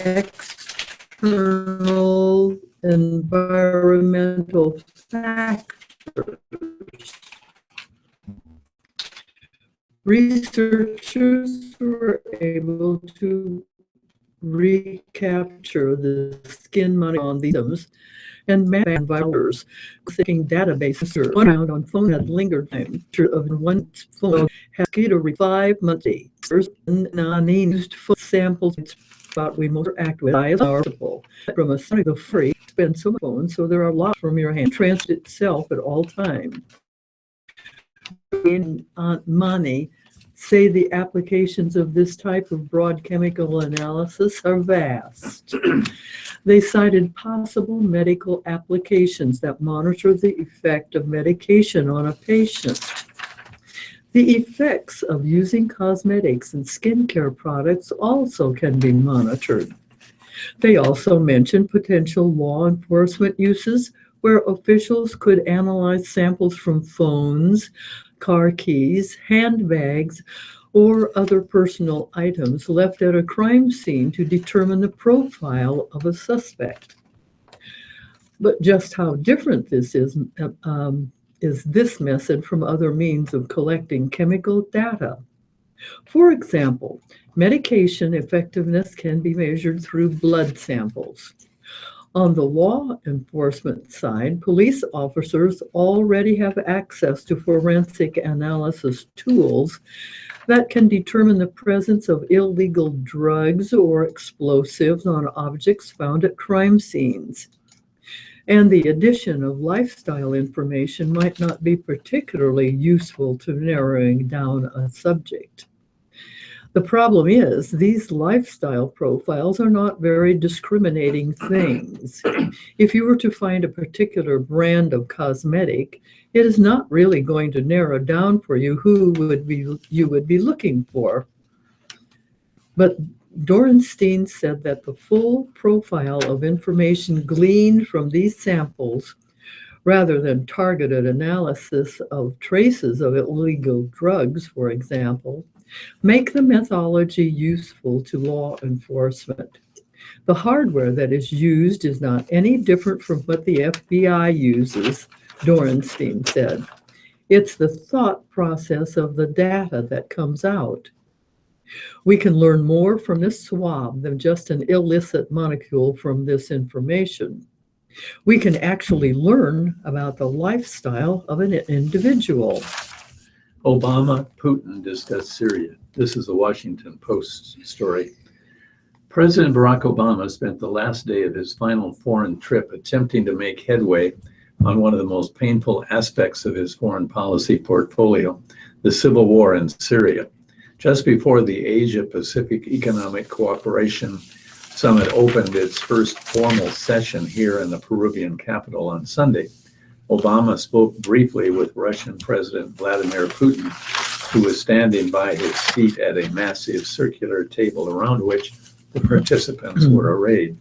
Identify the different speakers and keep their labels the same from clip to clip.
Speaker 1: external environmental factors. Researchers were able to recapture the skin money on these items and map virus seeking databases. One round on phone had lingered time of one phone has mosquito 5 months. Used phone samples spot we most act with is powerful. From a side of free spend so much phone, so there are lots from your hand. Transit itself at all times. Aunt Money say the applications of this type of broad chemical analysis are vast. They cited possible medical applications that monitor the effect of medication on a patient. The effects of using cosmetics and skincare products also can be monitored. They also mentioned potential law enforcement uses where officials could analyze samples from phones, car keys, handbags, or other personal items left at a crime scene to determine the profile of a suspect. But just how different this is this method from other means of collecting chemical data. For example, medication effectiveness can be measured through blood samples. On the law enforcement side, police officers already have access to forensic analysis tools that can determine the presence of illegal drugs or explosives on objects found at crime scenes. And the addition of lifestyle information might not be particularly useful to narrowing down a subject. The problem is these lifestyle profiles are not very discriminating things. If you were to find a particular brand of cosmetic, it is not really going to narrow down for you who you would be looking for. But Dorenstein said that the full profile of information gleaned from these samples, rather than targeted analysis of traces of illegal drugs, for example, make the methodology useful to law enforcement. The hardware that is used is not any different from what the FBI uses, Dorenstein said. It's the thought process of the data that comes out. We can learn more from this swab than just an illicit molecule from this information. We can actually learn about the lifestyle of an individual.
Speaker 2: Obama, Putin discuss Syria. This is a Washington Post story. President Barack Obama spent the last day of his final foreign trip attempting to make headway on one of the most painful aspects of his foreign policy portfolio, the civil war in Syria. Just before the Asia-Pacific Economic Cooperation Summit opened its first formal session here in the Peruvian capital on Sunday, Obama spoke briefly with Russian President Vladimir Putin, who was standing by his seat at a massive circular table around which the participants were arrayed.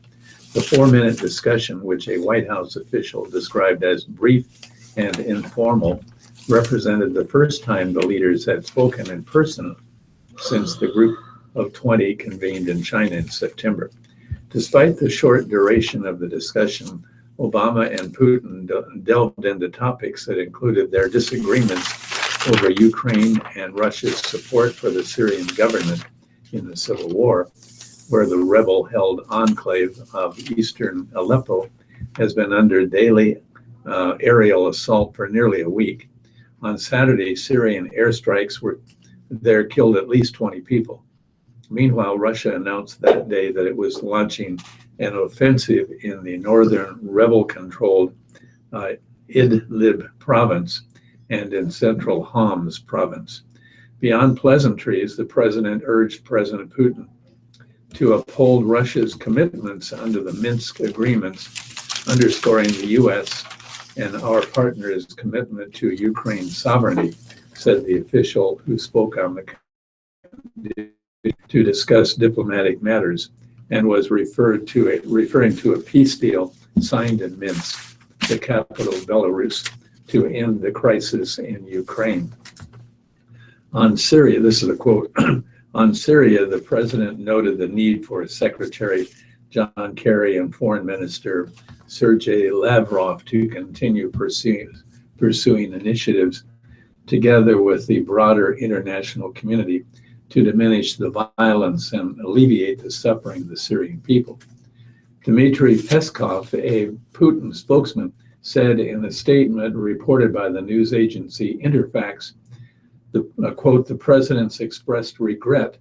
Speaker 2: The 4-minute discussion, which a White House official described as brief and informal, represented the first time the leaders had spoken in person since the group of 20 convened in China in September. Despite the short duration of the discussion, Obama and Putin delved into topics that included their disagreements over Ukraine and Russia's support for the Syrian government in the civil war, where the rebel-held enclave of eastern Aleppo has been under daily aerial assault for nearly a week. On Saturday, Syrian airstrikes killed at least 20 people. Meanwhile, Russia announced that day that it was launching an offensive in the northern rebel-controlled Idlib province and in central Homs province. Beyond pleasantries, the president urged President Putin to uphold Russia's commitments under the Minsk agreements, underscoring the U.S. and our partners' commitment to Ukraine's sovereignty, said the official who spoke on the to discuss diplomatic matters and was referring to a peace deal signed in Minsk, the capital of Belarus, to end the crisis in Ukraine. On Syria, this is a quote, On Syria, the president noted the need for Secretary John Kerry and Foreign Minister Sergei Lavrov to continue pursuing initiatives together with the broader international community to diminish the violence and alleviate the suffering of the Syrian people. Dmitry Peskov, a Putin spokesman, said in a statement reported by the news agency Interfax, quote, the president's expressed regret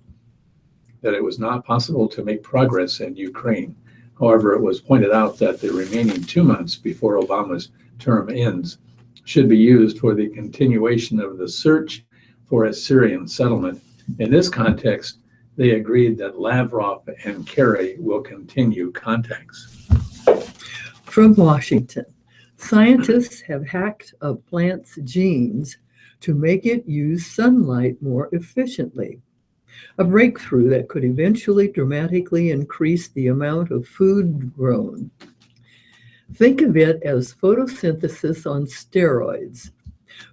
Speaker 2: that it was not possible to make progress in Ukraine. However, it was pointed out that the remaining 2 months before Obama's term ends should be used for the continuation of the search for a Syrian settlement. In this context, they agreed that Lavrov and Kerry will continue contacts.
Speaker 1: From Washington, scientists have hacked a plant's genes to make it use sunlight more efficiently, a breakthrough that could eventually dramatically increase the amount of food grown. Think of it as photosynthesis on steroids.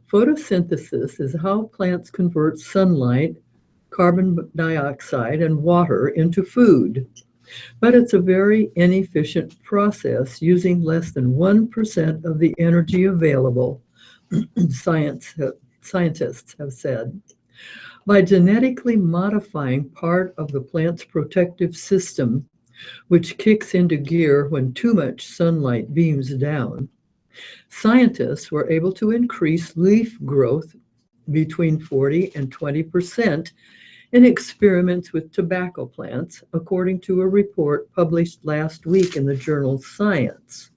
Speaker 1: Photosynthesis is how plants convert sunlight, carbon dioxide, and water into food. But it's a very inefficient process using less than 1% of the energy available, scientists have said. By genetically modifying part of the plant's protective system, which kicks into gear when too much sunlight beams down, scientists were able to increase leaf growth between 40 and 20% in experiments with tobacco plants, according to a report published last week in the journal Science.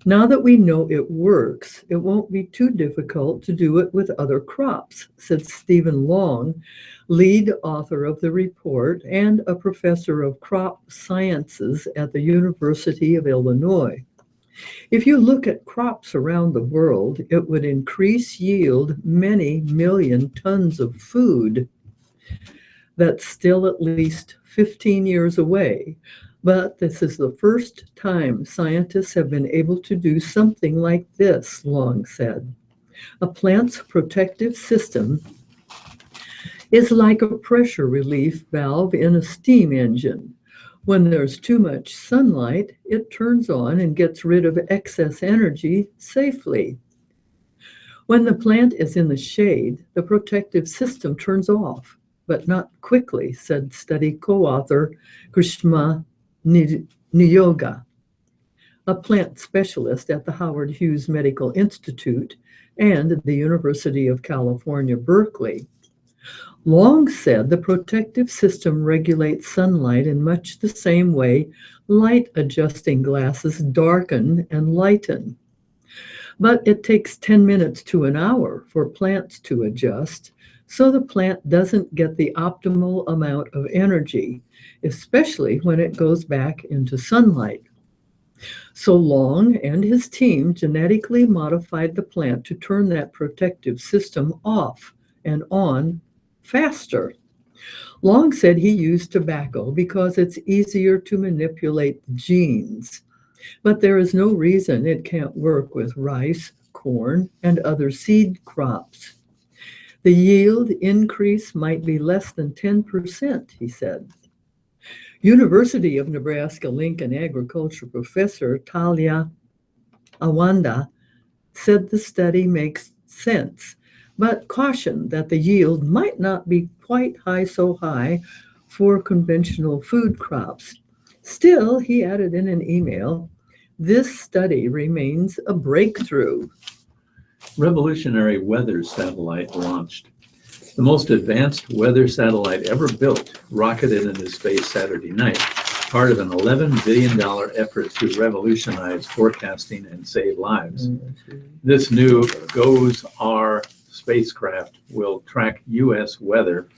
Speaker 1: Now that we know it works, it won't be too difficult to do it with other crops, said Stephen Long, lead author of the report and a professor of crop sciences at the University of Illinois. If you look at crops around the world, it would increase yield many million tons of food. That's still at least 15 years away, but this is the first time scientists have been able to do something like this, Long said. A plant's protective system is like a pressure relief valve in a steam engine. When there's too much sunlight, it turns on and gets rid of excess energy safely. When the plant is in the shade, the protective system turns off, but not quickly, said study co-author Grishma Niyoga, a plant specialist at the Howard Hughes Medical Institute and the University of California, Berkeley. Long said the protective system regulates sunlight in much the same way light adjusting glasses darken and lighten. But it takes 10 minutes to an hour for plants to adjust, so the plant doesn't get the optimal amount of energy, especially when it goes back into sunlight. So Long and his team genetically modified the plant to turn that protective system off and on faster. Long said he used tobacco because it's easier to manipulate the genes, but there is no reason it can't work with rice, corn, and other seed crops. The yield increase might be less than 10%, he said. University of Nebraska-Lincoln agriculture professor Talia Awanda said the study makes sense, but cautioned that the yield might not be quite so high for conventional food crops. Still, he added in an email, this study remains a breakthrough.
Speaker 2: Revolutionary weather satellite launched. The most advanced weather satellite ever built rocketed into space Saturday night, part of an $11 billion effort to revolutionize forecasting and save lives. This new GOES-R spacecraft will track U.S. weather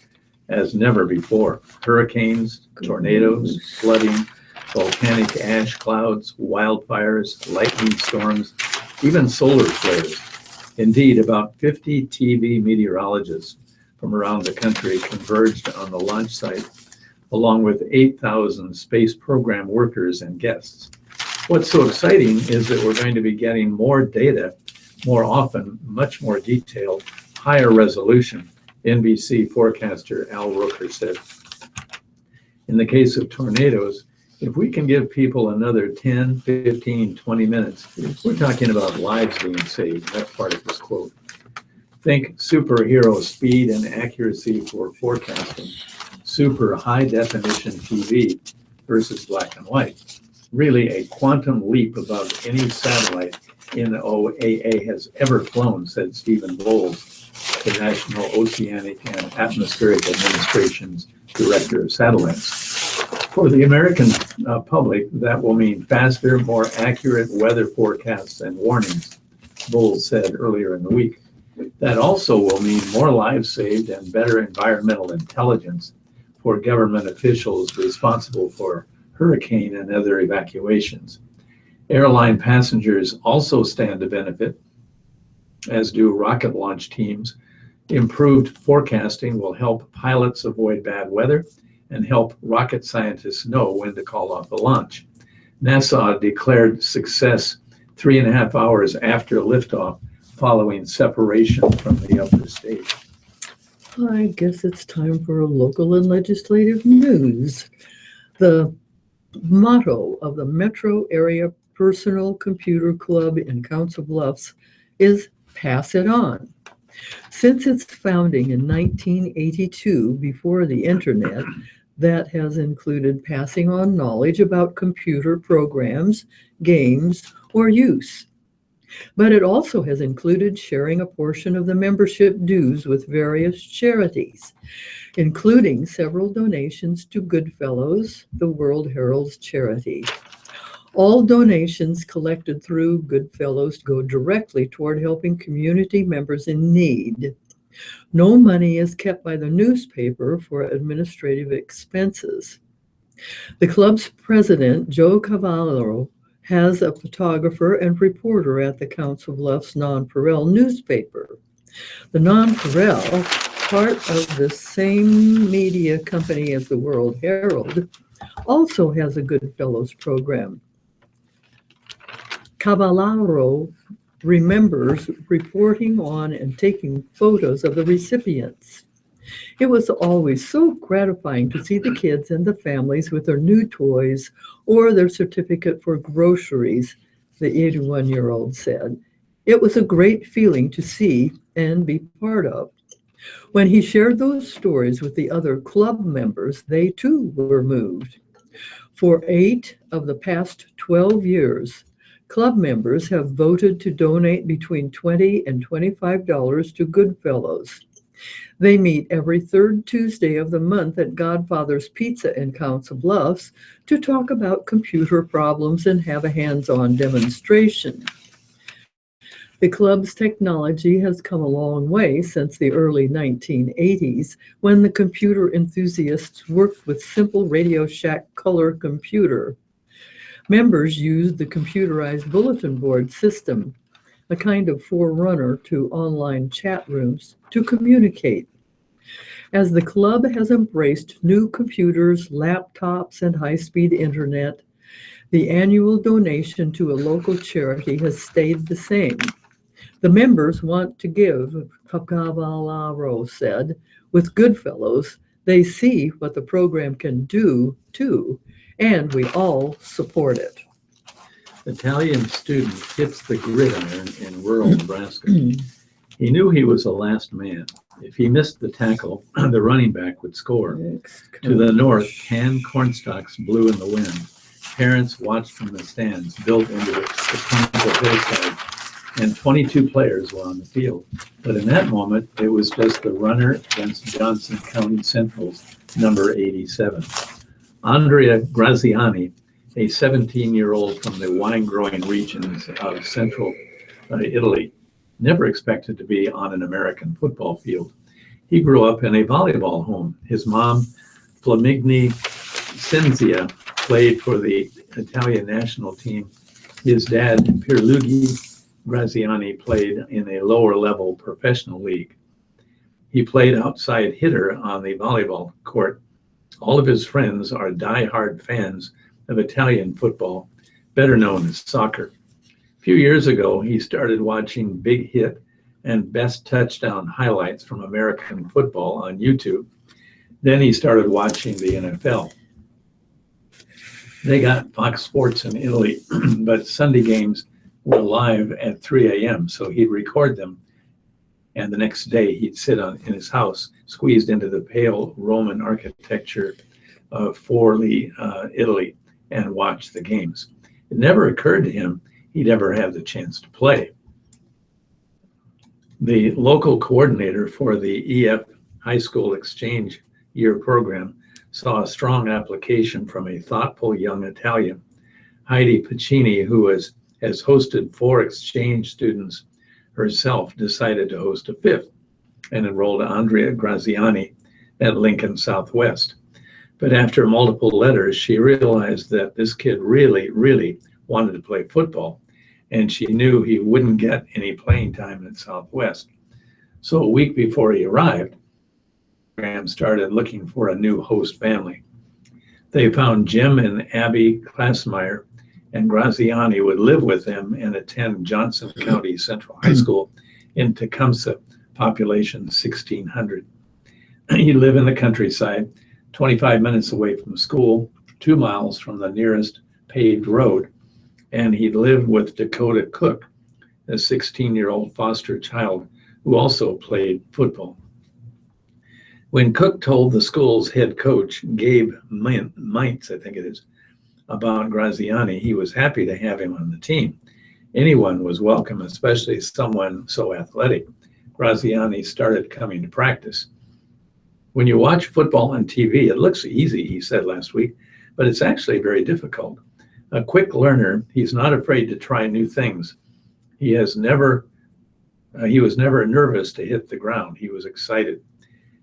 Speaker 2: as never before. Hurricanes, tornadoes, flooding, volcanic ash clouds, wildfires, lightning storms, even solar flares. Indeed, about 50 TV meteorologists from around the country converged on the launch site, along with 8,000 space program workers and guests. What's so exciting is that we're going to be getting more data more often, much more detailed, higher resolution, NBC forecaster Al Roker said. In the case of tornadoes, if we can give people another 10, 15, 20 minutes, we're talking about lives being saved. That's part of this quote. Think superhero speed and accuracy for forecasting, super high definition TV versus black and white. Really a quantum leap above any satellite NOAA has ever flown, said Stephen Bowles, the National Oceanic and Atmospheric Administration's Director of Satellites. For the American public, that will mean faster, more accurate weather forecasts and warnings, Bowles said earlier in the week. That also will mean more lives saved and better environmental intelligence for government officials responsible for hurricane and other evacuations. Airline passengers also stand to benefit, as do rocket launch teams. Improved forecasting will help pilots avoid bad weather and help rocket scientists know when to call off a launch. NASA declared success 3.5 hours after liftoff, following separation from the upper stage.
Speaker 1: I guess it's time for a local and legislative news. The motto of the Metro Area Personal Computer Club in Council Bluffs is "Pass It On." Since its founding in 1982, before the internet, that has included passing on knowledge about computer programs, games, or use. But it also has included sharing a portion of the membership dues with various charities, including several donations to Goodfellows, the World Herald's charity. All donations collected through Goodfellows go directly toward helping community members in need. No money is kept by the newspaper for administrative expenses. The club's president, Joe Cavallo, has a photographer and reporter at the Council Bluffs Nonpareil newspaper. The Nonpareil, part of the same media company as the World Herald, also has a Goodfellows program. Cavallaro remembers reporting on and taking photos of the recipients. It was always so gratifying to see the kids and the families with their new toys or their certificate for groceries, the 81-year-old said. It was a great feeling to see and be part of. When he shared those stories with the other club members, they too were moved. For 8 of the past 12 years, club members have voted to donate between $20 and $25 to Goodfellows. They meet every third Tuesday of the month at Godfather's Pizza in Council Bluffs to talk about computer problems and have a hands-on demonstration. The club's technology has come a long way since the early 1980s, when the computer enthusiasts worked with simple Radio Shack color computer. Members used the computerized bulletin board system, a kind of forerunner to online chat rooms, to communicate. As the club has embraced new computers, laptops, and high-speed internet, the annual donation to a local charity has stayed the same. The members want to give, Cavallaro said. With Goodfellows, they see what the program can do, too, and we all support it.
Speaker 2: Italian student hits the gridiron in rural Nebraska. He knew he was the last man. If he missed the tackle, the running back would score. To the north, canned cornstalks blew in the wind. Parents watched from the stands built into the sequential hillside, and 22 players were on the field. But in that moment, it was just the runner against Johnson County Central's number 87. Andrea Graziani, a 17-year-old from the wine-growing regions of central Italy, never expected to be on an American football field. He grew up in a volleyball home. His mom, Flamigni Cinzia, played for the Italian national team. His dad, Pierluigi Graziani, played in a lower-level professional league. He played outside hitter on the volleyball court. All of his friends are die-hard fans of Italian football, better known as soccer. A few years ago, he started watching big hit and best touchdown highlights from American football on YouTube. Then he started watching the NFL. They got Fox Sports in Italy, but Sunday games were live at 3 a.m., so he'd record them. And the next day he'd sit in his house, squeezed into the pale Roman architecture of Forlì, Italy, and watch the games. It never occurred to him he'd ever have the chance to play. The local coordinator for the EF High School Exchange Year program saw a strong application from a thoughtful young Italian. Heidi Piccini, who has hosted 4 exchange students herself, decided to host a 5th and enrolled Andrea Graziani at Lincoln Southwest. But after multiple letters, she realized that this kid really, really wanted to play football, and she knew he wouldn't get any playing time at Southwest. So a week before he arrived, Graham started looking for a new host family. They found Jim and Abby Klassmeyer, and Graziani would live with them and attend Johnson County Central High School in Tecumseh, population 1,600. He'd live in the countryside, 25 minutes away from school, 2 miles from the nearest paved road, and he'd live with Dakota Cook, a 16-year-old foster child who also played football. When Cook told the school's head coach, Gabe Mintz, I think it is, about Graziani, he was happy to have him on the team. Anyone was welcome, especially someone so athletic. Graziani started coming to practice. When you watch football on TV, it looks easy, he said last week, but it's actually very difficult. A quick learner, he's not afraid to try new things. He was never nervous to hit the ground. He was excited.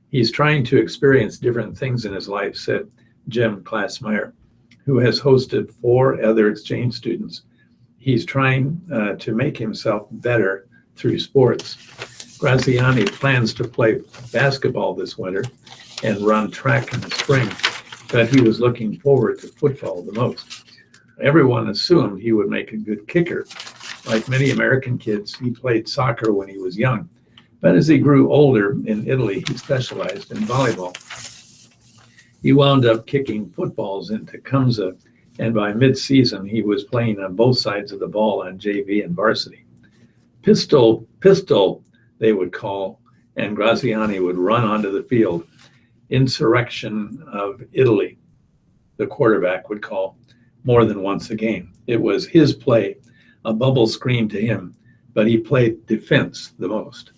Speaker 2: He's trying to experience different things in his life, said Jim Klassmeyer, who has hosted 4 other exchange students. He's trying to make himself better through sports. Graziani plans to play basketball this winter and run track in the spring, but he was looking forward to football the most. Everyone assumed he would make a good kicker. Like many American kids, he played soccer when he was young, but as he grew older in Italy, he specialized in volleyball. He wound up kicking footballs in Tecumseh, and by mid-season, he was playing on both sides of the ball on JV and varsity. Pistol, they would call, and Graziani would run onto the field. Insurrection of Italy, the quarterback would call more than once a game. It was his play, a bubble screen to him, but he played defense the most.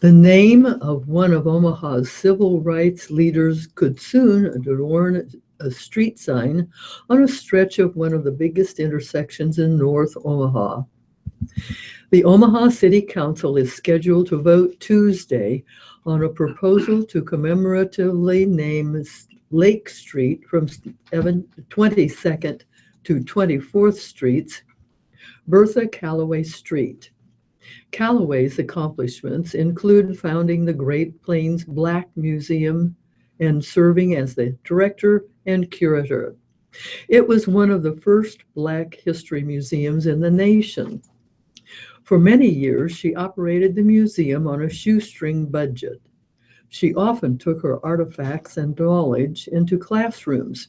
Speaker 1: The name of one of Omaha's civil rights leaders could soon adorn a street sign on a stretch of one of the biggest intersections in North Omaha. The Omaha City Council is scheduled to vote Tuesday on a proposal to commemoratively name Lake Street from 22nd to 24th Streets, Bertha Callaway Street. Callaway's accomplishments include founding the Great Plains Black Museum and serving as the director and curator. It was one of the first Black history museums in the nation. For many years, she operated the museum on a shoestring budget. She often took her artifacts and knowledge into classrooms,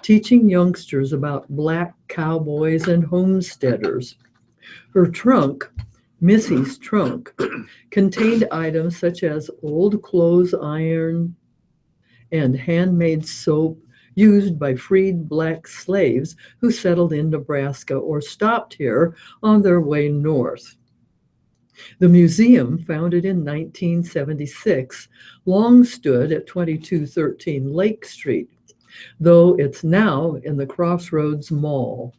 Speaker 1: teaching youngsters about Black cowboys and homesteaders. Her trunk, Missy's trunk, contained items such as old clothes iron and handmade soap used by freed Black slaves who settled in Nebraska or stopped here on their way north. The museum, founded in 1976, long stood at 2213 Lake Street, though it's now in the Crossroads Mall.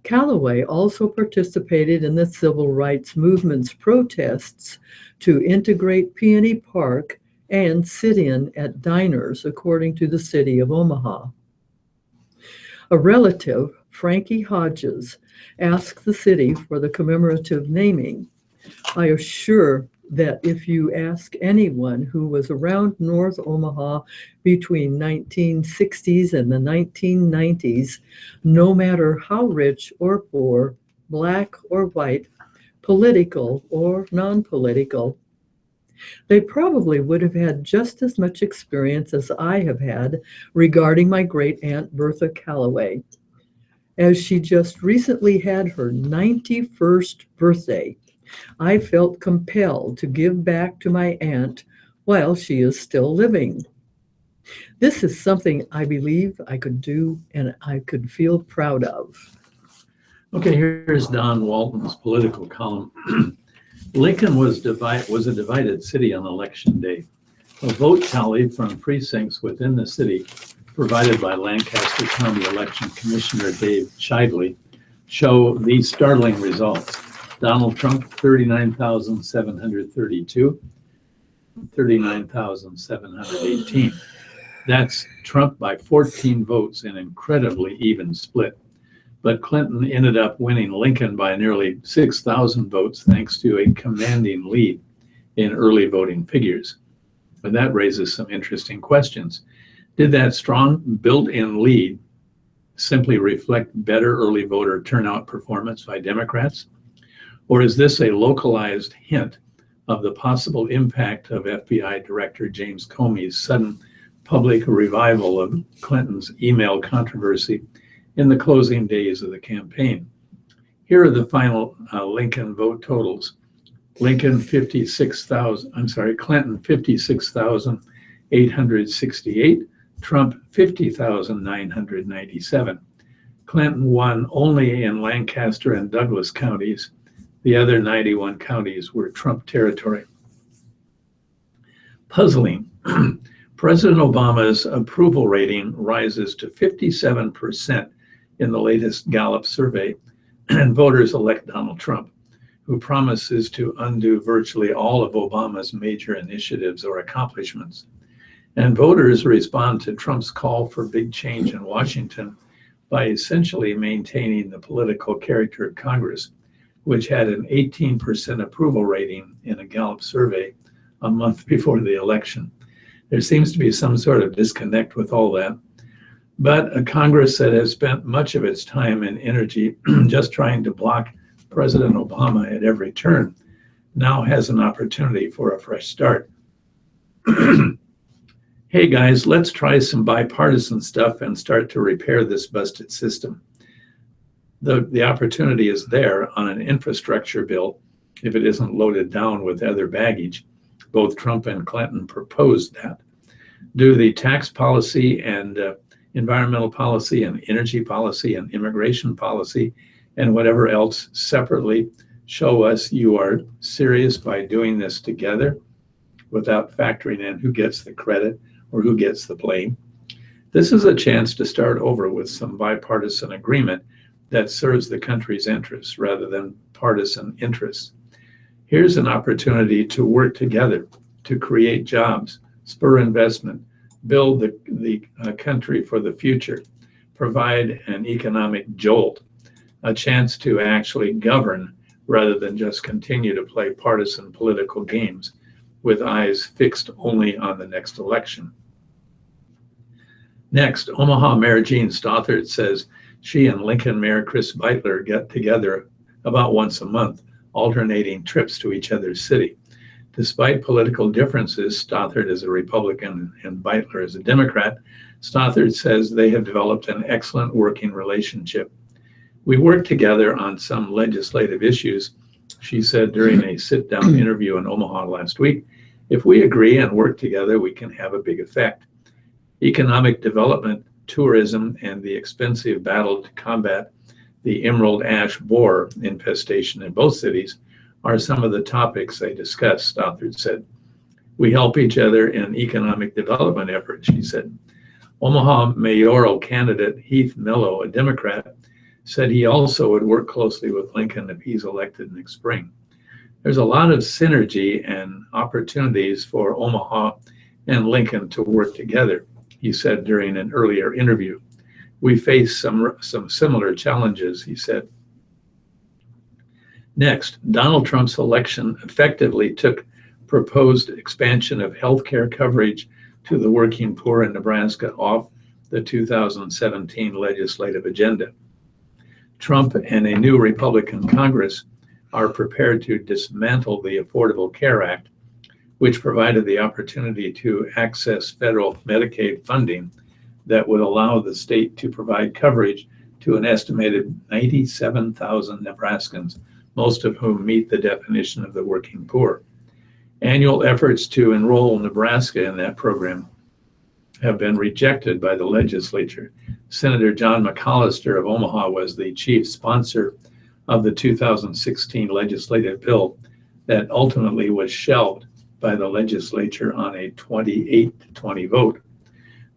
Speaker 1: Callaway also participated in the civil rights movement's protests to integrate Peony Park and sit-in at diners, according to the city of Omaha. A relative, Frankie Hodges, asked the city for the commemorative naming. I assure that if you ask anyone who was around North Omaha between 1960s and the 1990s, no matter how rich or poor, Black or white, political or non-political. They probably would have had just as much experience as I have had regarding my great aunt Bertha Calloway, as she just recently had her 91st birthday. I felt compelled to give back to my aunt while she is still living. This is something I believe I could do and I could feel proud of.
Speaker 2: Okay, here's Don Walton's political column. Lincoln was a divided city on election day. A vote tally from precincts within the city, provided by Lancaster County Election Commissioner Dave Shively, show these startling results. Donald Trump, 39,732, 39,718. That's Trump by 14 votes, an incredibly even split. But Clinton ended up winning Lincoln by nearly 6,000 votes thanks to a commanding lead in early voting figures. And that raises some interesting questions. Did that strong built-in lead simply reflect better early voter turnout performance by Democrats? Or is this a localized hint of the possible impact of FBI Director James Comey's sudden public revival of Clinton's email controversy in the closing days of the campaign? Here are the final Lincoln vote totals. Clinton 56,868, Trump 50,997. Clinton won only in Lancaster and Douglas counties. The other 91 counties were Trump territory. Puzzling. President Obama's approval rating rises to 57% in the latest Gallup survey, and voters elect Donald Trump, who promises to undo virtually all of Obama's major initiatives or accomplishments. And voters respond to Trump's call for big change in Washington by essentially maintaining the political character of Congress, which had an 18% approval rating in a Gallup survey a month before the election. There seems to be some sort of disconnect with all that. But a Congress that has spent much of its time and energy just trying to block President Obama at every turn now has an opportunity for a fresh start. Hey guys, let's try some bipartisan stuff and start to repair this busted system. The opportunity is there on an infrastructure bill if it isn't loaded down with other baggage. Both Trump and Clinton proposed that. Do the tax policy and environmental policy and energy policy and immigration policy and whatever else separately show us you are serious by doing this together without factoring in who gets the credit or who gets the blame? This is a chance to start over with some bipartisan agreement that serves the country's interests rather than partisan interests. Here's an opportunity to work together to create jobs, spur investment, build the country for the future, provide an economic jolt, a chance to actually govern rather than just continue to play partisan political games with eyes fixed only on the next election. Next, Omaha Mayor Jean Stothert says she and Lincoln Mayor Chris Beitler get together about once a month, alternating trips to each other's city. Despite political differences, Stothert is a Republican and Beitler is a Democrat. Stothert says they have developed an excellent working relationship. We work together on some legislative issues, she said during a sit-down interview in Omaha last week. If we agree and work together, we can have a big effect. Economic development, tourism, and the expensive battle to combat the emerald ash borer infestation in both cities are some of the topics they discussed, Stothert said. We help each other in economic development efforts, she said. Omaha mayoral candidate Heath Mello, a Democrat, said he also would work closely with Lincoln if he's elected next spring. There's a lot of synergy and opportunities for Omaha and Lincoln to work together, he said during an earlier interview. We face some similar challenges, he said. Next, Donald Trump's election effectively took proposed expansion of health care coverage to the working poor in Nebraska off the 2017 legislative agenda. Trump and a new Republican Congress are prepared to dismantle the Affordable Care Act, which provided the opportunity to access federal Medicaid funding that would allow the state to provide coverage to an estimated 97,000 Nebraskans, most of whom meet the definition of the working poor. Annual efforts to enroll Nebraska in that program have been rejected by the legislature. Senator John McAllister of Omaha was the chief sponsor of the 2016 legislative bill that ultimately was shelved by the legislature on a 28-20 vote.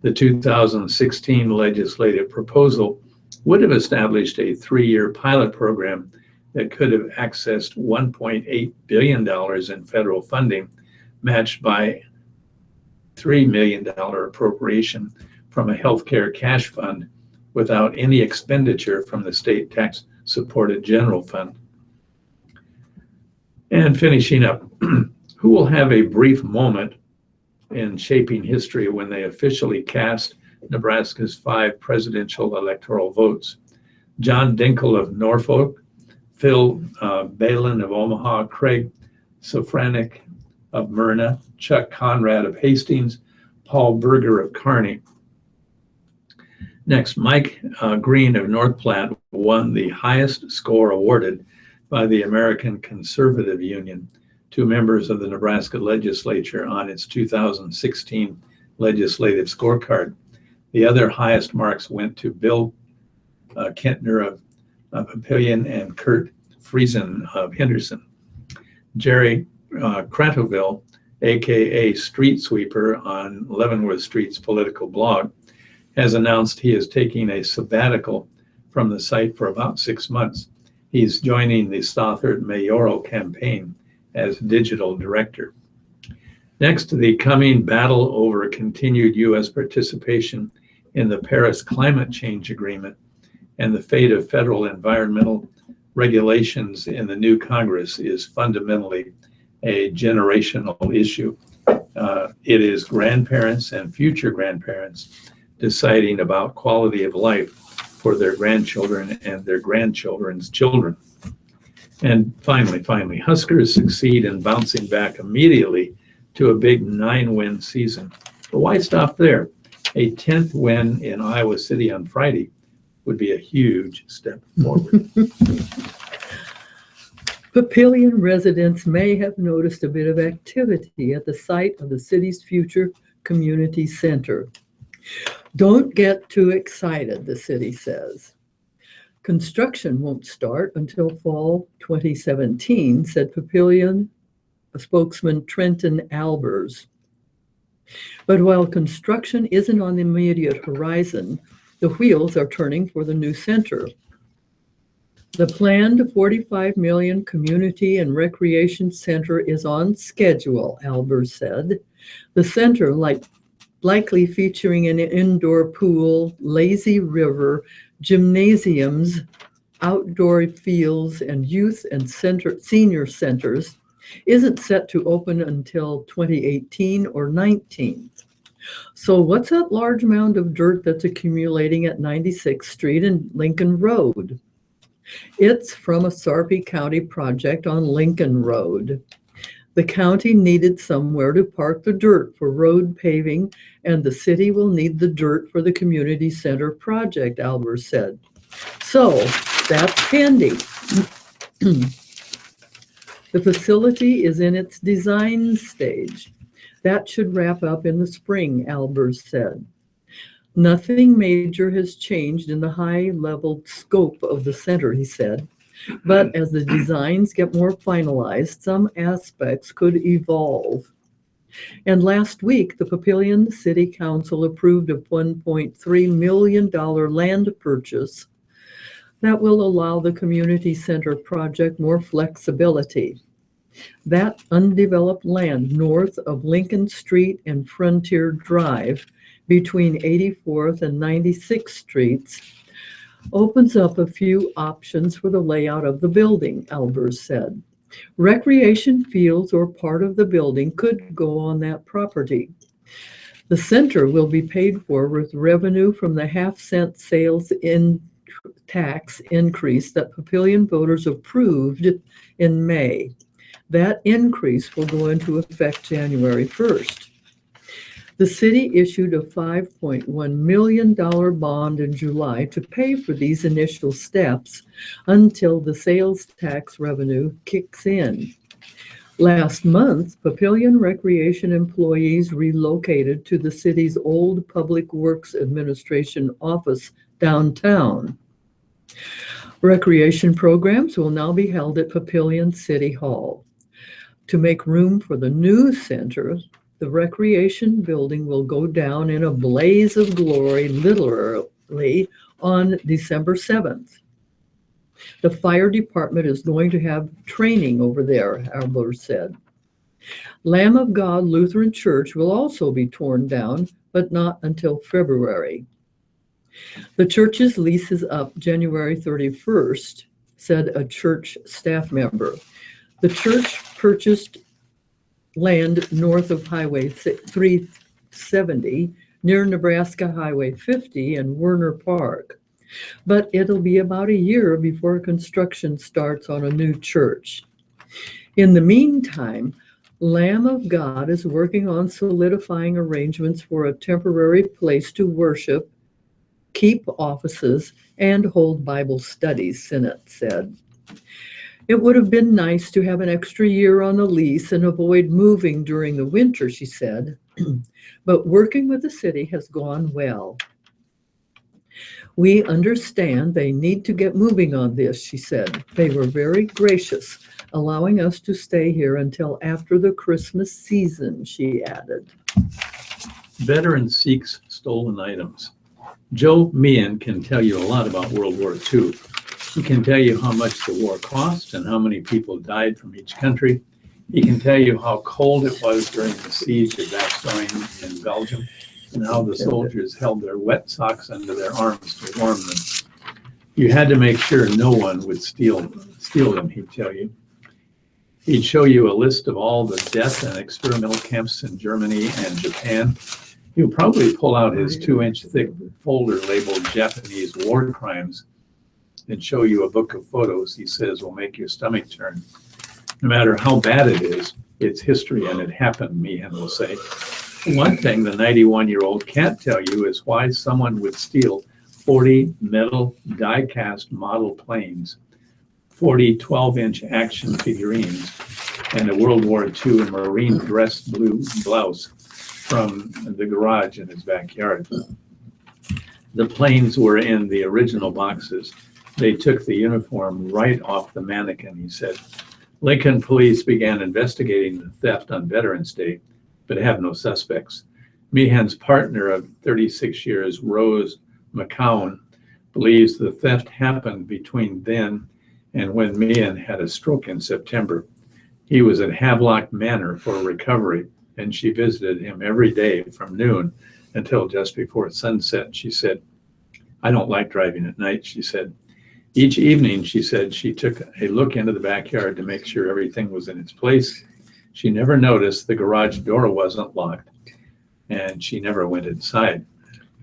Speaker 2: The 2016 legislative proposal would have established a 3-year pilot program that could have accessed $1.8 billion in federal funding, matched by $3 million appropriation from a healthcare cash fund without any expenditure from the state tax-supported general fund. And finishing up, who will have a brief moment in shaping history when they officially cast Nebraska's 5 presidential electoral votes? John Dinkle of Norfolk, Phil Balin of Omaha, Craig Sofranic of Myrna, Chuck Conrad of Hastings, Paul Berger of Kearney. Next, Mike Green of North Platte won the highest score awarded by the American Conservative Union to members of the Nebraska legislature on its 2016 legislative scorecard. The other highest marks went to Bill Kentner of Papillion and Kurt Friesen of Henderson. Jerry Cratoville, aka Street Sweeper on Leavenworth Street's political blog, has announced he is taking a sabbatical from the site for about 6 months. He's joining the Stothard mayoral campaign as digital director. Next, the coming battle over continued U.S. participation in the Paris Climate Change Agreement and the fate of federal environmental regulations in the new Congress is fundamentally a generational issue. It is grandparents and future grandparents deciding about quality of life for their grandchildren and their grandchildren's children. And finally, Huskers succeed in bouncing back immediately to a big 9-win season. But why stop there? A 10th win in Iowa City on Friday would be a huge step forward.
Speaker 1: Papillion residents may have noticed a bit of activity at the site of the city's future community center. Don't get too excited, the city says. Construction won't start until fall 2017, said Papillion spokesman Trenton Albers. But while construction isn't on the immediate horizon, the wheels are turning for the new center. The planned $45 million community and recreation center is on schedule, Albers said. The center, likely featuring an indoor pool, lazy river, gymnasiums, outdoor fields, and youth and senior centers, isn't set to open until 2018 or 19. So what's that large mound of dirt that's accumulating at 96th Street and Lincoln Road? It's from a Sarpy County project on Lincoln Road. The county needed somewhere to park the dirt for road paving, and the city will need the dirt for the community center project, Albers said. So that's handy. The facility is in its design stage. That should wrap up in the spring, Albers said. Nothing major has changed in the high-level scope of the center, he said. But as the designs get more finalized, some aspects could evolve. And last week, the Papillion City Council approved a $1.3 million land purchase that will allow the community center project more flexibility. That undeveloped land north of Lincoln Street and Frontier Drive between 84th and 96th Streets opens up a few options for the layout of the building, Albers said. Recreation fields or part of the building could go on that property. The center will be paid for with revenue from the half-cent sales tax increase that Papillion voters approved in May. That increase will go into effect January 1st. The city issued a $5.1 million bond in July to pay for these initial steps until the sales tax revenue kicks in. Last month, Papillion Recreation employees relocated to the city's old Public Works Administration office downtown. Recreation programs will now be held at Papillion City Hall. To make room for the new center, the recreation building will go down in a blaze of glory, literally, on December 7th. The fire department is going to have training over there, Albert said. Lamb of God Lutheran Church will also be torn down, but not until February. The church's lease is up January 31st, said a church staff member. The church purchased land north of Highway 370 near Nebraska Highway 50 and Werner Park. But it'll be about a year before construction starts on a new church. In the meantime, Lamb of God is working on solidifying arrangements for a temporary place to worship, keep offices, and hold Bible studies, Sinnott said. It would have been nice to have an extra year on the lease and avoid moving during the winter, she said, but working with the city has gone well. We understand they need to get moving on this, she said. They were very gracious, allowing us to stay here until after the Christmas season, she added.
Speaker 2: Veteran seeks stolen items. Joe Meehan can tell you a lot about World War II. He can tell you how much the war cost and how many people died from each country. He can tell you how cold it was during the siege of Bastogne in Belgium and how the soldiers held their wet socks under their arms to warm them. You had to make sure no one would steal them, he'd tell you. He'd show you a list of all the death and experimental camps in Germany and Japan. He'll probably pull out his 2-inch thick folder labeled Japanese war crimes and show you a book of photos he says will make your stomach turn. No matter how bad it is, it's history and it happened, Meehan will say. One thing the 91-year-old can't tell you is why someone would steal 40 metal die-cast model planes, 40 12-inch action figurines, and a World War II Marine dress blue blouse from the garage in his backyard. The planes were in the original boxes. They took the uniform right off the mannequin, he said. Lincoln police began investigating the theft on Veterans Day, but have no suspects. Meehan's partner of 36 years, Rose McCowan, believes the theft happened between then and when Meehan had a stroke in September. He was at Havelock Manor for recovery, and she visited him every day from noon until just before sunset, she said. I don't like driving at night, she said. Each evening, she said, she took a look into the backyard to make sure everything was in its place. She never noticed the garage door wasn't locked, and she never went inside.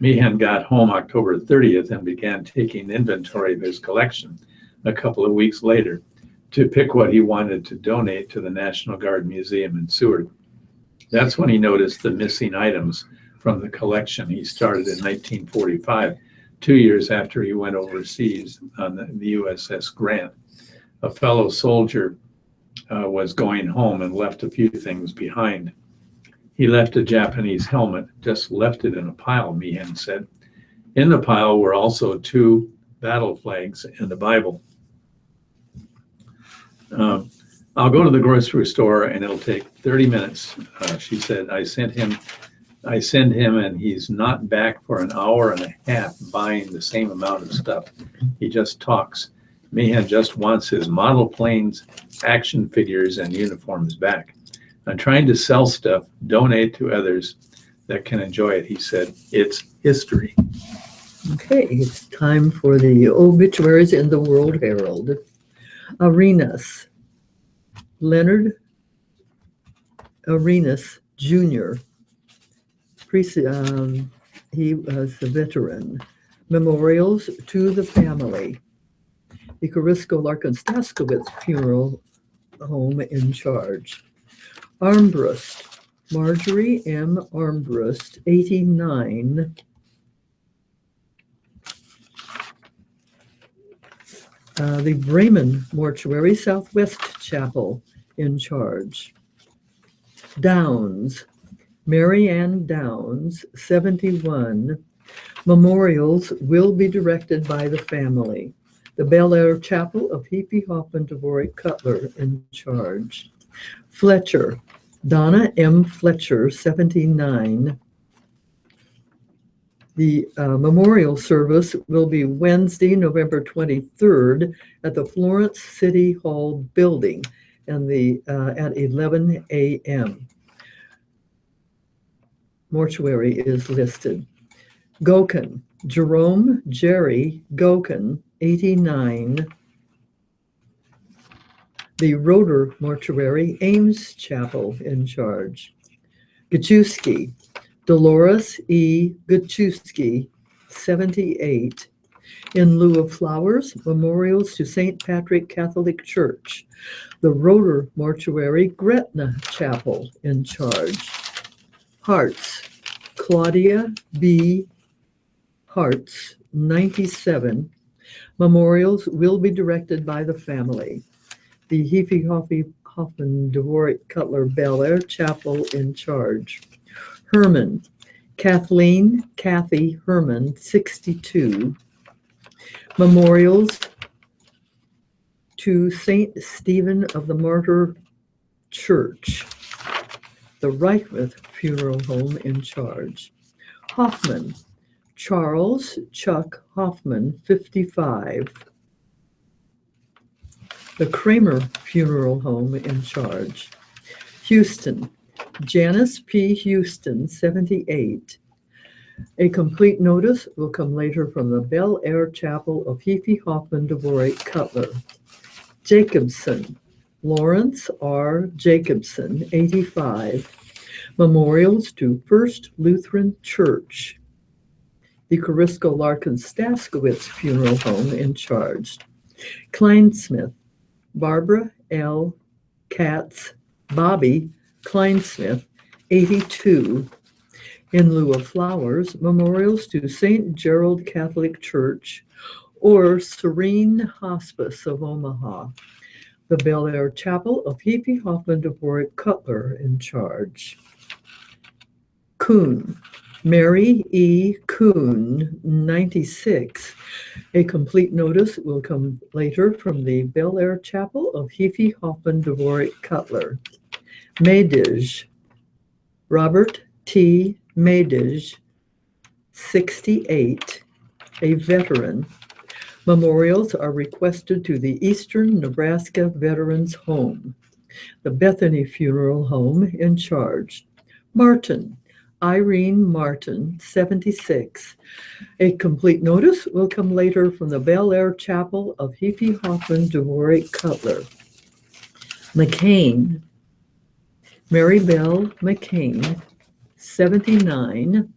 Speaker 2: Meehan got home October 30th and began taking inventory of his collection a couple of weeks later to pick what he wanted to donate to the National Guard Museum in Seward. That's when he noticed the missing items from the collection he started in 1945. 2 years after he went overseas on the USS Grant. A fellow soldier was going home and left a few things behind. He left a Japanese helmet, just left it in a pile, Meehan said. In the pile were also 2 battle flags and a Bible. I'll go to the grocery store and it'll take 30 minutes, she said. I send him and he's not back for an hour and a half buying the same amount of stuff. He just talks. Meehan just wants his model planes, action figures, and uniforms back. I'm trying to sell stuff, donate to others that can enjoy it, he said. It's history.
Speaker 1: Okay, it's time for the obituaries in the World Herald. Arenas. Leonard Arenas, Jr. He was a veteran. Memorials to the family. The Korisko-Larkin-Staskowitz Funeral Home in charge. Armbrust, Marjorie M. Armbrust, 89. The Bremen Mortuary, Southwest Chapel in charge. Downs, Mary Ann Downs, 71. Memorials will be directed by the family. The Bel Air Chapel of Heapy Hoffman Dvorak Cutler in charge. Fletcher, Donna M. Fletcher, 79. The memorial service will be Wednesday, November 23rd at the Florence City Hall building and at 11 a.m. Mortuary is listed. Gokin, Jerome Jerry Gokin, 89. The Roeder Mortuary, Ames Chapel in charge. Gachewski, Dolores E. Gachewski, 78. In lieu of flowers, memorials to St. Patrick Catholic Church. The Roeder Mortuary, Gretna Chapel in charge. Hearts, Claudia B. Hearts, 97. Memorials will be directed by the family. The Heapy Hoffman Dvorak Cutler Bel Air Chapel in charge. Herman, Kathleen Kathy Herman, 62. Memorials to St. Stephen of the Martyr Church. The Reichmuth Funeral Home in charge. Hoffman, Charles Chuck Hoffman, 55. The Kramer Funeral Home in charge. Houston, Janice P. Houston, 78. A complete notice will come later from the Bel Air Chapel of Heapy Hoffman Dvorak Cutler. Jacobson, Lawrence R. Jacobson, 85. Memorials to First Lutheran Church. The Korisko-Larkin-Staskowitz Funeral Home in charge. Kleinsmith, Barbara L. Katz, Bobby Kleinsmith, 82. In lieu of flowers, memorials to St. Gerald Catholic Church or Serene Hospice of Omaha. The Bel Air Chapel of Heapy Hoffman Dvorak Cutler in charge. Kuhn, Mary E. Kuhn, 96. A complete notice will come later from the Bel Air Chapel of Heapy Hoffman Dvorak Cutler. Maydij, Robert T. Maydij, 68, a veteran. Memorials are requested to the Eastern Nebraska Veterans Home. The Bethany Funeral Home in charge. Martin, Irene Martin, 76. A complete notice will come later from the Bel Air Chapel of Heapy Hoffman Dvorak Cutler. McCain, Mary Bell McCain, 79.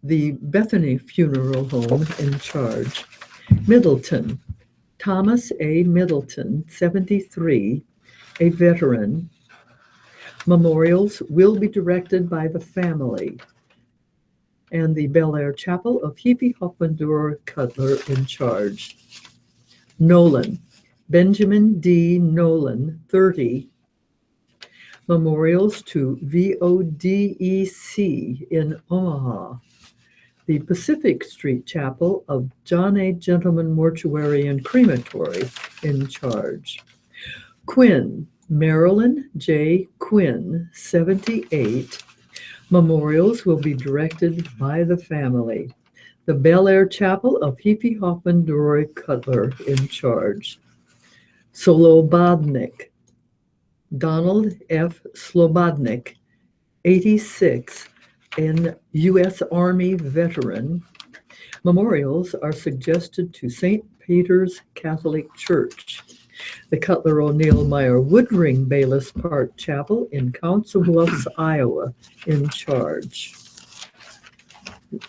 Speaker 1: The Bethany Funeral Home in charge. Middleton, Thomas A. Middleton, 73, a veteran. Memorials will be directed by the family. And the Bel Air Chapel of Heapy Hoffman Dvorak Cutler in charge. Nolan, Benjamin D. Nolan, 30. Memorials to VODEC in Omaha. The Pacific Street Chapel of John A. Gentleman Mortuary and Crematory in charge. Quinn, Marilyn J. Quinn, 78. Memorials will be directed by the family. The Bel Air Chapel of Heapy Hoffman Dvorak Cutler in charge. Slobodnik, Donald F. Slobodnik, 86, an U.S. Army veteran. Memorials are suggested to St. Peter's Catholic Church. The Cutler O'Neill Meyer Woodring Bayless Park Chapel in Council Bluffs, Iowa, in charge.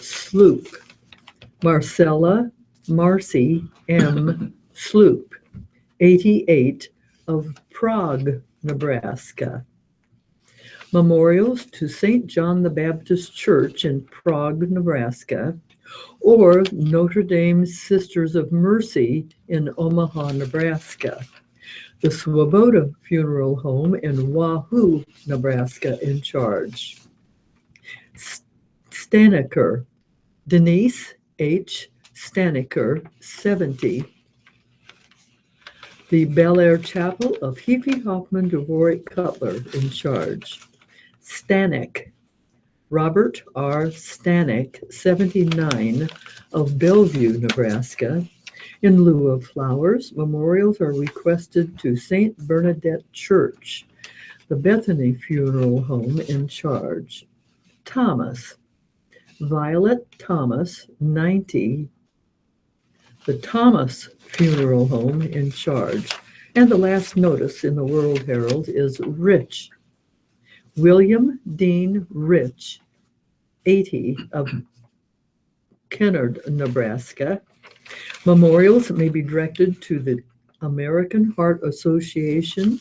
Speaker 1: Sloop. Marcella Marcy M. Sloop, 88, of Prague, Nebraska. Memorials to St. John the Baptist Church in Prague, Nebraska, or Notre Dame Sisters of Mercy in Omaha, Nebraska. The Swoboda Funeral Home in Wahoo, Nebraska, in charge. Staniker, Denise H. Staniker, 70. The Bel Air Chapel of Heaphy Hoffman Dvorak Cutler, in charge. Stanek, Robert R. Stanek, 79, of Bellevue, Nebraska. In lieu of flowers, memorials are requested to St. Bernadette Church, the Bethany Funeral Home, in charge. Thomas, Violet Thomas, 90, the Thomas Funeral Home, in charge. And the last notice in the World Herald is Rich, William Dean Rich, 80, of Kennard, Nebraska. Memorials may be directed to the American Heart Association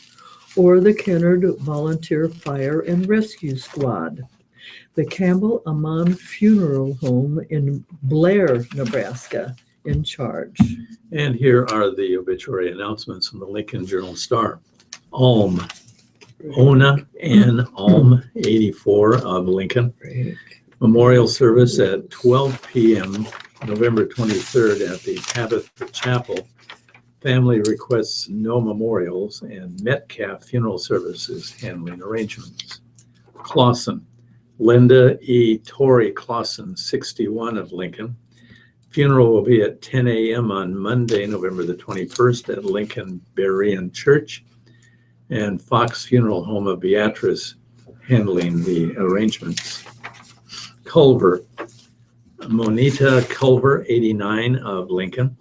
Speaker 1: or the Kennard Volunteer Fire and Rescue Squad. The Campbell Amon Funeral Home in Blair, Nebraska, in charge.
Speaker 2: And here are the obituary announcements from the Lincoln Journal-Star. Alm, Ona N. Alm, 84, of Lincoln.
Speaker 1: Great.
Speaker 2: Memorial service at 12 p.m. November 23rd at the Tabitha Chapel. Family requests no memorials, and Metcalf Funeral Services handling arrangements. Clausen, Linda E. Torrey Clausen, 61, of Lincoln. Funeral will be at 10 a.m. on Monday, November the 21st at Lincoln Berean Church. And Fox Funeral Home of Beatrice handling the arrangements. Culver, Monita Culver, 89, of Lincoln.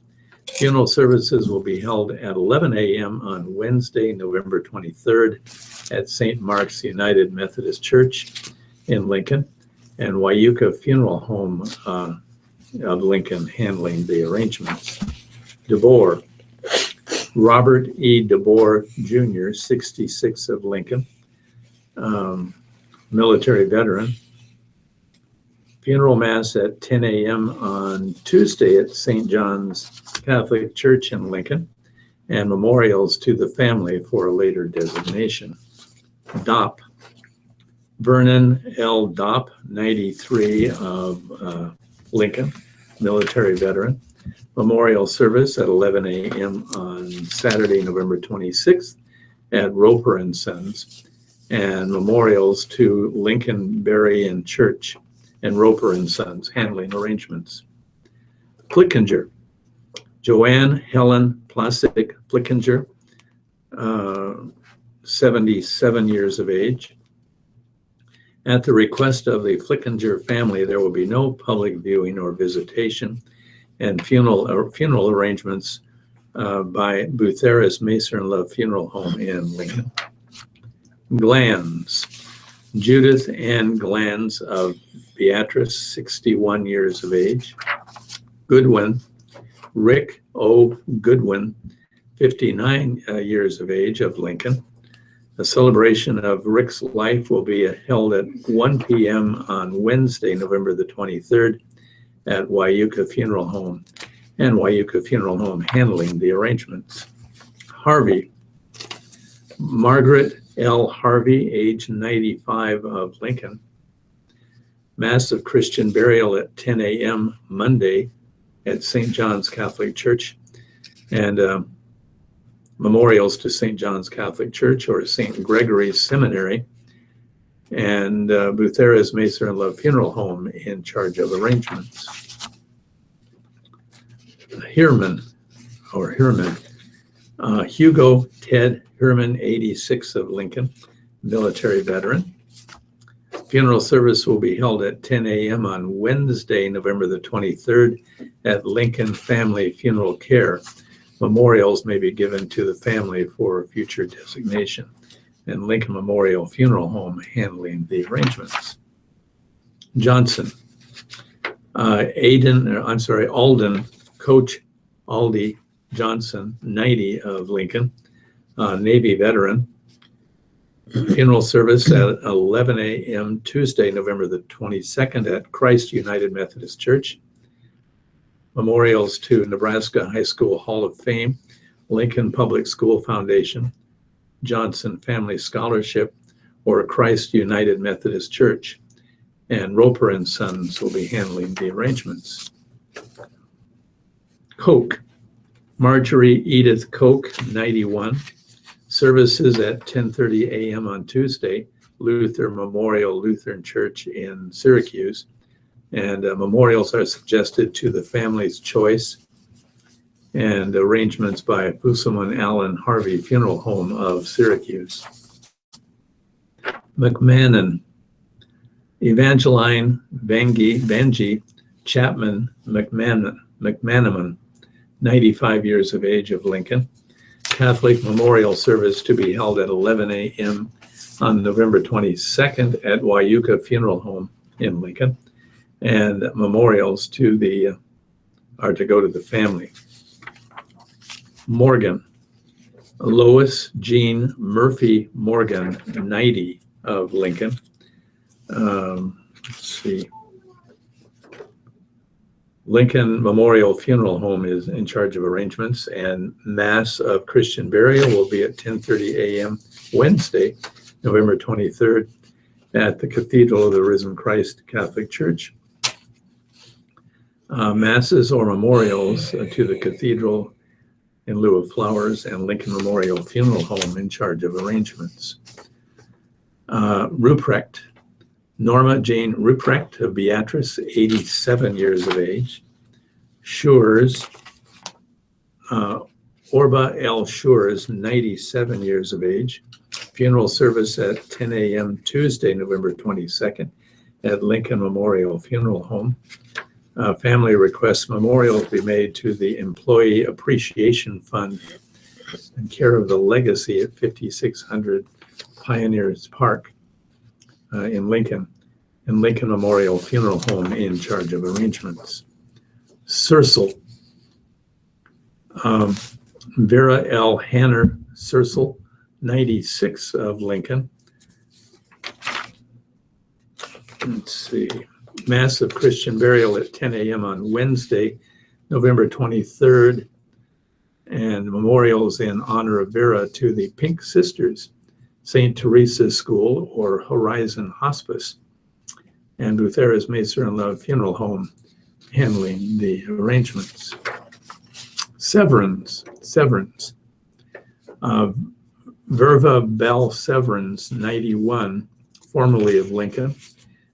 Speaker 2: Funeral services will be held at 11 a.m. on Wednesday, November 23rd at St. Mark's United Methodist Church in Lincoln, and Wyuka Funeral Home of Lincoln handling the arrangements. DeBoer, Robert E. DeBoer Jr., 66, of Lincoln, military veteran. Funeral Mass at 10 a.m. on Tuesday at St. John's Catholic Church in Lincoln, and memorials to the family for a later designation. Dopp, Vernon L. Dopp, 93, of Lincoln, military veteran. Memorial service at 11 a.m. on Saturday, November 26th at Roper and Sons, and memorials to Lincoln Berean Church and Roper and Sons handling arrangements. Flickinger, Joanne Helen Plastic Flickinger, 77 years of age. At the request of the Flickinger family, there will be no public viewing or visitation, and funeral arrangements by Butheris Macer and Love Funeral Home in Lincoln. Glanz, Judith Ann Glanz of Beatrice, 61 years of age. Goodwin, Rick O. Goodwin, 59 years of age, of Lincoln. The celebration of Rick's life will be held at 1 p.m. on Wednesday, November the 23rd at Wyuka Funeral Home, and Wyuka Funeral Home handling the arrangements. Harvey, Margaret L. Harvey, age 95, of Lincoln. Mass of Christian burial at 10 a.m. Monday at St. John's Catholic Church, and memorials to St. John's Catholic Church or St. Gregory's Seminary, and Butheris Macer and Love Funeral Home in charge of arrangements. Herman, Hugo Ted Herman, 86, of Lincoln, military veteran. Funeral service will be held at 10 a.m. on Wednesday, November the 23rd at Lincoln Family Funeral Care. Memorials may be given to the family for future designation, and Lincoln Memorial Funeral Home handling the arrangements. Johnson, Alden, Coach Aldi Johnson, 90 of Lincoln, Navy veteran. Funeral service at 11 a.m. Tuesday, November the 22nd at Christ United Methodist Church. Memorials to Nebraska High School Hall of Fame, Lincoln Public School Foundation, Johnson Family Scholarship, or Christ United Methodist Church. And Roper and Sons will be handling the arrangements. Koch, Marjorie Edith Koch, 91. Services at 10:30 a.m. on Tuesday, Luther Memorial Lutheran Church in Syracuse. And memorials are suggested to the family's choice, and arrangements by Fuselman Allen Harvey Funeral Home of Syracuse. McMahon, Evangeline Benji Chapman McManaman, 95 years of age, of Lincoln. Catholic memorial service to be held at 11 a.m. on November 22nd at Wyuka Funeral Home in Lincoln. And memorials are to go to the family. Morgan, Lois Jean Murphy Morgan, 90 of Lincoln. Let's see. Lincoln Memorial Funeral Home is in charge of arrangements, and Mass of Christian Burial will be at 10:30 a.m. Wednesday, November 23rd at the Cathedral of the Risen Christ Catholic Church. Masses or memorials to the cathedral in lieu of flowers, and Lincoln Memorial Funeral Home in charge of arrangements. Ruprecht, Norma Jane Ruprecht of Beatrice, 87 years of age. Schurz, Orba L. Schurz, 97 years of age. Funeral service at 10 a.m. Tuesday, November 22nd at Lincoln Memorial Funeral Home. Family requests memorials be made to the Employee Appreciation Fund in care of the Legacy at 5600 Pioneers Park in Lincoln, and Lincoln Memorial Funeral Home in charge of arrangements. Searle, Vera L. Hanner Searle, 96 of Lincoln. Let's see. Mass of Christian Burial at 10 a.m. on Wednesday, November 23rd, and memorials in honor of Vera to the Pink Sisters, St. Teresa's School or Horizon Hospice, and Butheras Macer and Love Funeral Home handling the arrangements. Severance. Verva Bell Severance, 91, formerly of Lincoln.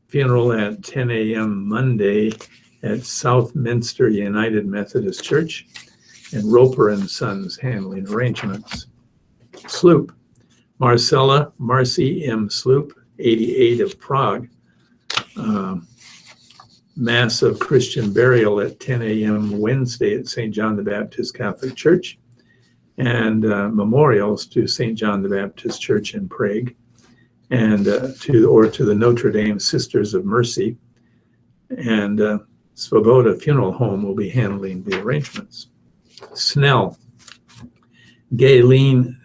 Speaker 2: Funeral at 10 a.m. Monday at Southminster United Methodist Church, and Roper and Sons handling arrangements. Sloop, Marcella Marcy M. Sloop, 88 of Prague. Mass of Christian Burial at 10 a.m. Wednesday at St. John the Baptist Catholic Church, and memorials to St. John the Baptist Church in Prague, and to the Notre Dame Sisters of Mercy, and Svoboda Funeral Home will be handling the arrangements. Snell, Gayleen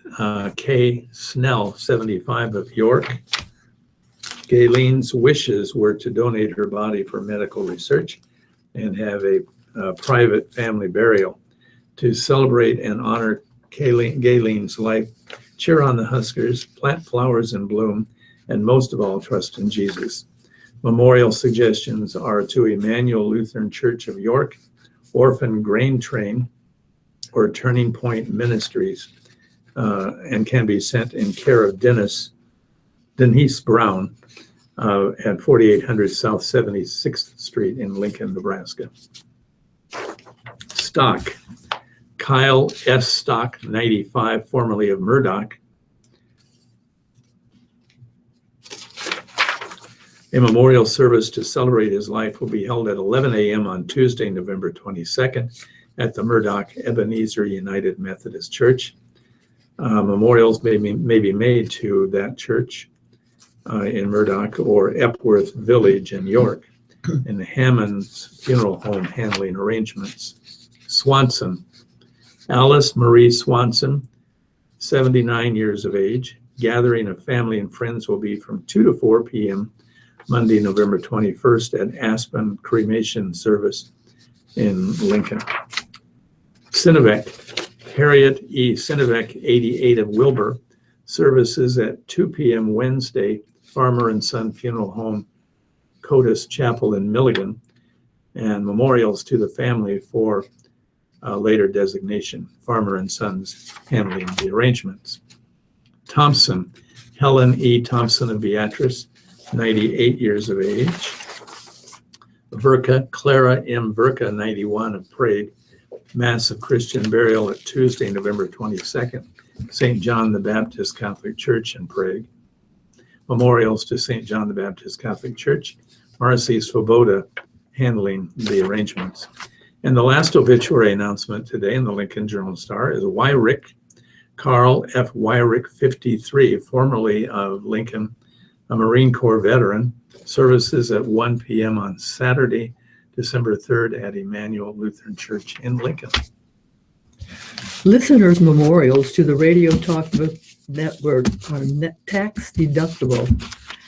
Speaker 2: K. Snell, 75 of York. Gayleen's wishes were to donate her body for medical research and have a private family burial. To celebrate and honor Gayleen's life, cheer on the Huskers, plant flowers in bloom, and most of all, trust in Jesus. Memorial suggestions are to Emmanuel Lutheran Church of York, Orphan Grain Train, or Turning Point Ministries, and can be sent in care of Denise Brown at 4800 South 76th Street in Lincoln, Nebraska. Stock, Kyle S. Stock, 95, formerly of Murdoch. A memorial service to celebrate his life will be held at 11 a.m. on Tuesday, November 22nd at the Murdoch Ebenezer United Methodist Church. Memorials may be made to that church in Murdoch or Epworth Village in York. and Hammond's Funeral Home handling arrangements. Swanson, Alice Marie Swanson, 79 years of age. Gathering of family and friends will be from 2 to 4 p.m. Monday, November 21st at Aspen Cremation Service in Lincoln. Sinovac, Harriet E. Sinovac, 88 of Wilbur, services at 2 p.m. Wednesday, Farmer and Son Funeral Home, Cotis Chapel in Milligan, and memorials to the family for later designation. Farmer and Sons handling the arrangements. Thompson, Helen E. Thompson of Beatrice, 98 years of age. Verka, Clara M. Verka, 91 of Prague. Mass of Christian burial at Tuesday, November 22nd, St. John the Baptist Catholic Church in Prague. Memorials to St. John the Baptist Catholic Church. Marcy Svoboda handling the arrangements. And the last obituary announcement today in the Lincoln Journal-Star is Wyrick, Carl F. Wyrick, 53, formerly of Lincoln, a Marine Corps veteran. Services at 1 p.m. on Saturday, December 3rd at Emmanuel Lutheran Church in Lincoln.
Speaker 1: Listeners' memorials to the Radio Talk Book Network are tax deductible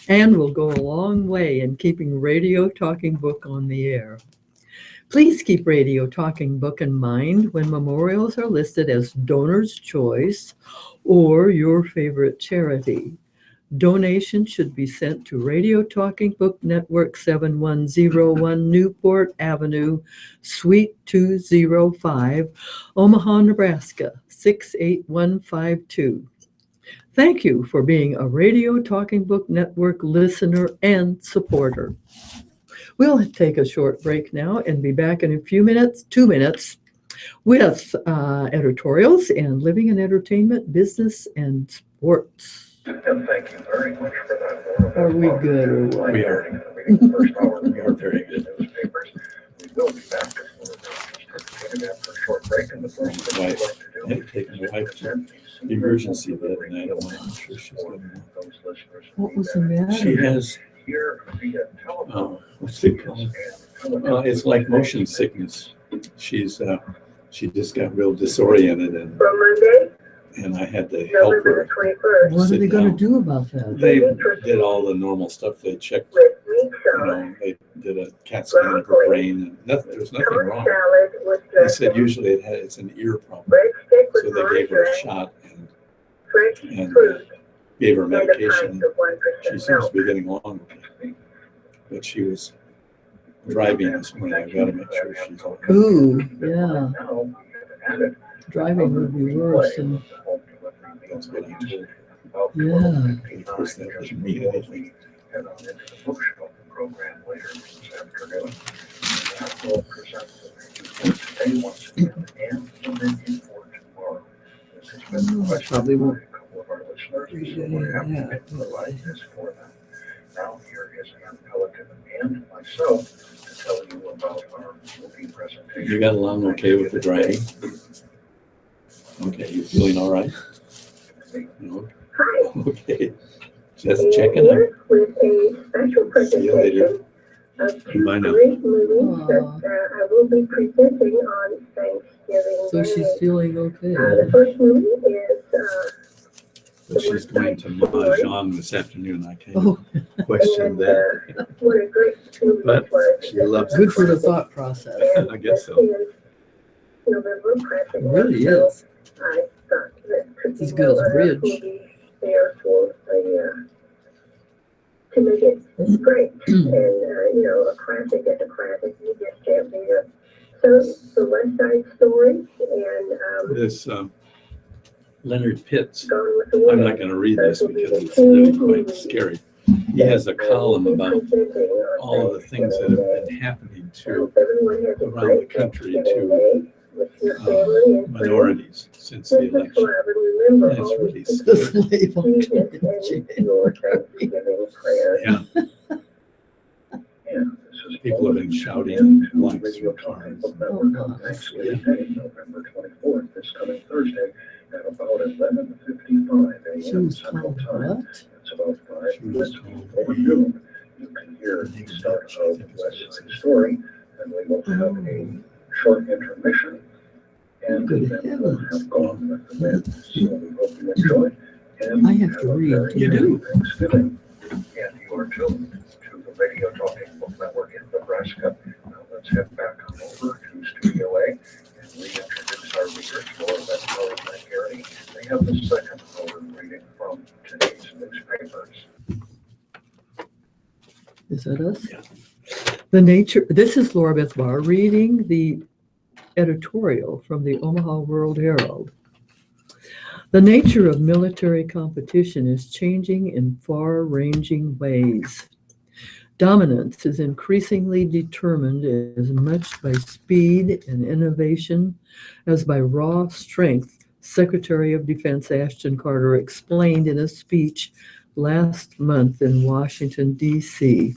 Speaker 1: and will go a long way in keeping Radio Talking Book on the air. Please keep Radio Talking Book in mind when memorials are listed as donor's choice or your favorite charity. Donations should be sent to Radio Talking Book Network, 7101 Newport Avenue, Suite 205, Omaha, Nebraska, 68152. Thank you for being a Radio Talking Book Network listener and supporter. We'll take a short break now and be back in a few minutes, 2 minutes, with editorials and living and entertainment, business, and sports.
Speaker 3: And thank you very much for that.
Speaker 1: Are we good or what?
Speaker 2: We are. We are very good.
Speaker 3: Newspapers. We will be back. After a short break, and the first thing we'd like to do
Speaker 2: I had to take my wife to emergency the other night. I'm not sure she's getting well.
Speaker 1: What was the matter?
Speaker 2: She has, what's it called? It's like motion sickness. She's she just got real disoriented, and
Speaker 4: From Monday,
Speaker 2: I had to help
Speaker 4: November
Speaker 2: her.
Speaker 4: the 21st,
Speaker 1: What are
Speaker 2: sit
Speaker 1: they going
Speaker 2: down.
Speaker 1: to do about that?
Speaker 2: They did all the normal stuff. They checked,
Speaker 4: with meat sauce,
Speaker 2: they did a CAT scan of her brain, and nothing, there was nothing
Speaker 4: toast
Speaker 2: wrong.
Speaker 4: salad with
Speaker 2: They said
Speaker 4: dressing,
Speaker 2: usually it's an ear problem,
Speaker 4: breadstick with
Speaker 2: so they gave her a
Speaker 4: margarine,
Speaker 2: shot and
Speaker 4: fresh fruit,
Speaker 2: gave her
Speaker 4: and a
Speaker 2: medication.
Speaker 4: pint of 1%
Speaker 2: She seems
Speaker 4: milk.
Speaker 2: to be getting along, but she was driving this morning. I've got to make sure she's all right.
Speaker 1: Ooh, yeah. Driving would be worse. And
Speaker 2: That's what I told her.
Speaker 1: yeah.
Speaker 2: Of course, that doesn't mean anything.
Speaker 3: Head on into the bookshelf program later this afternoon. We'll present the report today once again and we'll review for tomorrow. This has been a question
Speaker 1: Probably
Speaker 3: by
Speaker 1: won't
Speaker 3: a couple of our listeners, so we're happy to provide this for them. Now here is Ann Pelican and myself to tell you about our movie presentation.
Speaker 2: You got along okay with the driving? Okay, you feeling all right? No?
Speaker 4: Hi,
Speaker 2: Okay. Just
Speaker 4: Ann
Speaker 2: checking up.
Speaker 4: here with a special
Speaker 2: See you later.
Speaker 4: presentation of two
Speaker 2: Bye now.
Speaker 4: great movies that I will be presenting on Thanksgiving
Speaker 1: So she's
Speaker 4: Day.
Speaker 1: feeling okay.
Speaker 4: The first movie is
Speaker 2: But she's going to Mahjong this afternoon. I kind
Speaker 1: Oh,
Speaker 2: of questioned that.
Speaker 4: what a great movie
Speaker 2: But
Speaker 4: it was.
Speaker 2: she loves
Speaker 1: good for the thought process.
Speaker 4: And
Speaker 2: I guess so.
Speaker 4: this is November present.
Speaker 1: It really
Speaker 4: So
Speaker 1: is.
Speaker 4: I thought that could be
Speaker 1: As good as
Speaker 4: no other
Speaker 1: Bridge.
Speaker 4: movie there for to make it great. And a classic is a classic. You just can't beat it. So the West Side Story and
Speaker 2: This Leonard Pitts,
Speaker 4: Gone with the Wind.
Speaker 2: I'm not going to read this because it's really quite scary. He has a column about all of the things that have been happening to around the country to minorities since the election. And it's really
Speaker 1: The
Speaker 2: scary.
Speaker 1: slave auction.
Speaker 2: Yeah, people have been shouting and lights through cars.
Speaker 3: Actually, November 24th, this coming Thursday, at about 11:55
Speaker 1: She
Speaker 3: a.m.
Speaker 1: was
Speaker 3: Central
Speaker 1: told
Speaker 3: Time.
Speaker 1: what?
Speaker 3: It's about 5
Speaker 2: She was
Speaker 3: minutes
Speaker 2: told
Speaker 3: before noon. You can hear here at the start of West Side Story, and we will have a short intermission, and
Speaker 1: Good
Speaker 3: then we'll
Speaker 1: heavens.
Speaker 3: have Gone with the Wind. So we hope you enjoy, and
Speaker 1: I have to
Speaker 3: a
Speaker 1: read.
Speaker 3: very
Speaker 1: You
Speaker 3: happy
Speaker 1: do.
Speaker 3: Thanksgiving. And you are tuned to the Radio Talking Book Network in Nebraska. Now let's head back on over to Studio A and reintroduce our readers for that Howard and Gary. They have the second Howard reading from today's newspapers.
Speaker 1: Is that us?
Speaker 2: Yeah.
Speaker 1: This is Laura Beth Barr reading the editorial from the Omaha World Herald. The nature of military competition is changing in far-ranging ways. Dominance is increasingly determined as much by speed and innovation as by raw strength, Secretary of Defense Ashton Carter explained in a speech last month in Washington, D.C.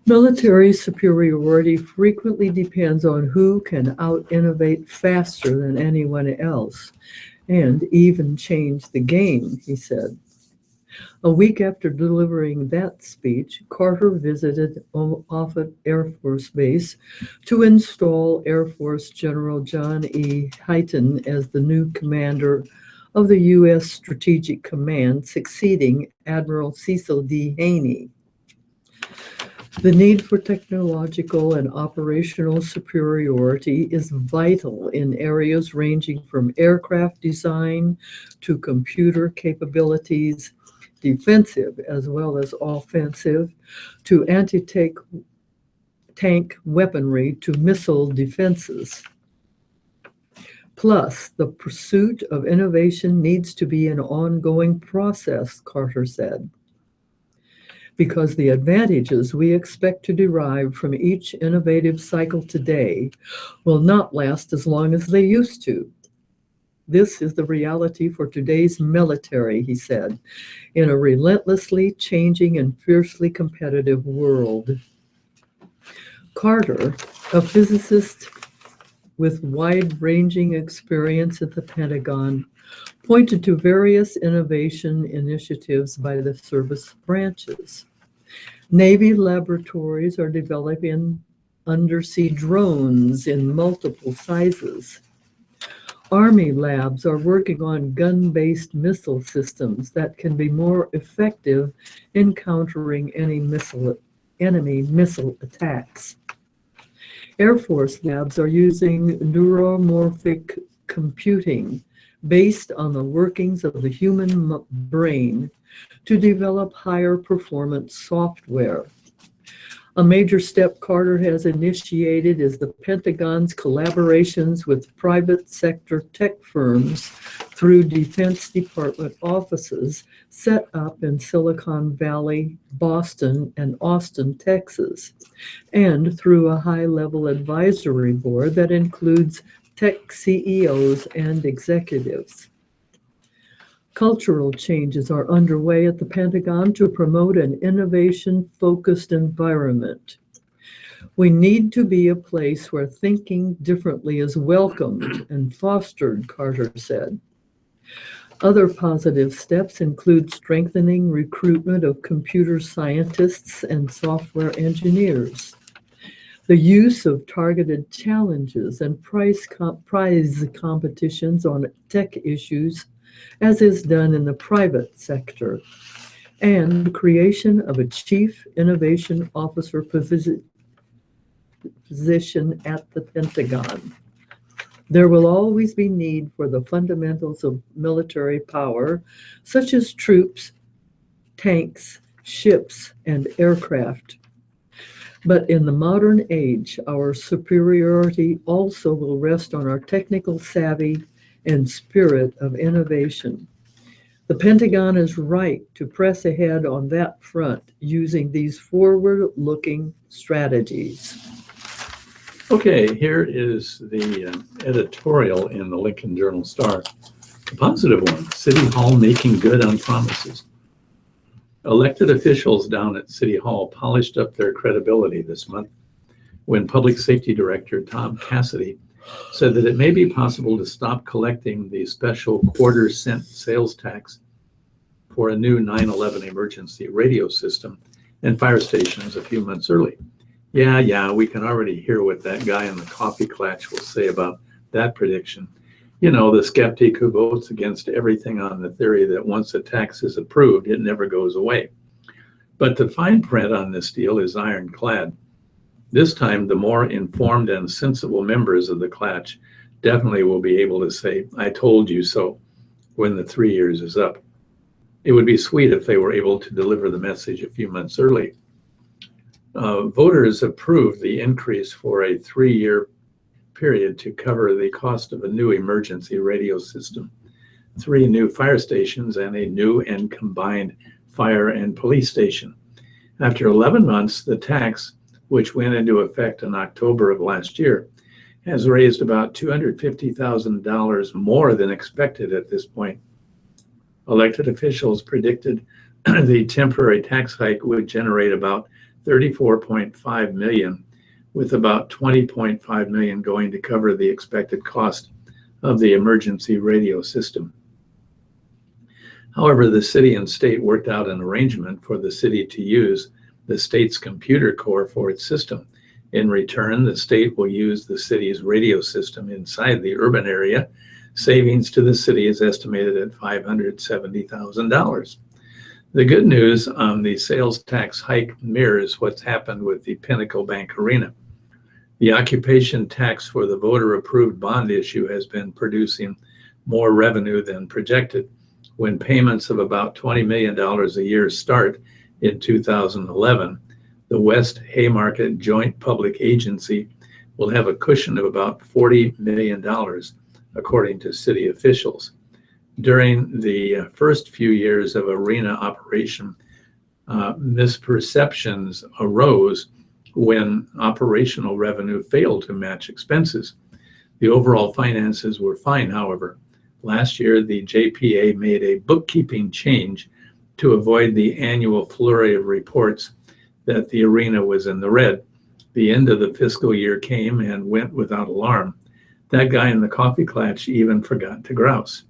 Speaker 1: Military superiority frequently depends on who can out-innovate faster than anyone else and even change the game, he said. A week after delivering that speech, Carter visited Offutt Air Force Base to install Air Force General John E. Hyten as the new commander of the U.S. Strategic Command, succeeding Admiral Cecil D. Haney. The need for technological and operational superiority is vital in areas ranging from aircraft design to computer capabilities, defensive as well as offensive, to anti-tank weaponry to missile defenses. Plus, the pursuit of innovation needs to be an ongoing process, Carter said, because the advantages we expect to derive from each innovative cycle today will not last as long as they used to. This is the reality for today's military, he said, in a relentlessly changing and fiercely competitive world. Carter, a physicist with wide-ranging experience at the Pentagon, pointed to various innovation initiatives by the service branches. Navy laboratories are developing undersea drones in multiple sizes. Army labs are working on gun-based missile systems that can be more effective in countering enemy missile attacks. Air Force labs are using neuromorphic computing based on the workings of the human brain to develop higher performance software. A major step Carter has initiated is the Pentagon's collaborations with private sector tech firms through Defense Department offices set up in Silicon Valley, Boston, and Austin, Texas, and through a high-level advisory board that includes tech CEOs and executives. Cultural changes are underway at the Pentagon to promote an innovation-focused environment. We need to be a place where thinking differently is welcomed and fostered, Carter said. Other positive steps include strengthening recruitment of computer scientists and software engineers, the use of targeted challenges and prize competitions on tech issues, as is done in the private sector, and creation of a Chief Innovation Officer position at the Pentagon. There will always be need for the fundamentals of military power, such as troops, tanks, ships, and aircraft. But in the modern age, our superiority also will rest on our technical savvy and spirit of innovation. The Pentagon is right to press ahead on that front using these forward-looking strategies.
Speaker 2: Okay, here is the editorial in the Lincoln Journal-Star. A positive one, City Hall making good on promises. Elected officials down at City Hall polished up their credibility this month when Public Safety Director Tom Cassidy said that it may be possible to stop collecting the special quarter-cent sales tax for a new 9/11 emergency radio system and fire stations a few months early. Yeah, we can already hear what that guy in the coffee clutch will say about that prediction. You know, the skeptic who votes against everything on the theory that once a tax is approved, it never goes away. But the fine print on this deal is ironclad. This time, the more informed and sensible members of the clutch definitely will be able to say, "I told you so," when the 3 years is up. It would be sweet if they were able to deliver the message a few months early. Voters approved the increase for a 3-year period to cover the cost of a new emergency radio system, 3 new fire stations, and a new and combined fire and police station. After 11 months, the tax, which went into effect in October of last year, has raised about $250,000 more than expected at this point. Elected officials predicted the temporary tax hike would generate about $34.5 million, with about $20.5 million going to cover the expected cost of the emergency radio system. However, the city and state worked out an arrangement for the city to use the state's computer core for its system. In return, the state will use the city's radio system inside the urban area. Savings to the city is estimated at $570,000. The good news on the sales tax hike mirrors what's happened with the Pinnacle Bank Arena. The occupation tax for the voter-approved bond issue has been producing more revenue than projected. When payments of about $20 million a year start in 2011, the West Haymarket Joint Public Agency will have a cushion of about $40 million, according to city officials. During the first few years of arena operation, misperceptions arose when operational revenue failed to match expenses. The overall finances were fine, however. Last year, the JPA made a bookkeeping change to avoid the annual flurry of reports that the arena was in the red. The end of the fiscal year came and went without alarm. That guy in the coffee clutch even forgot to grouse.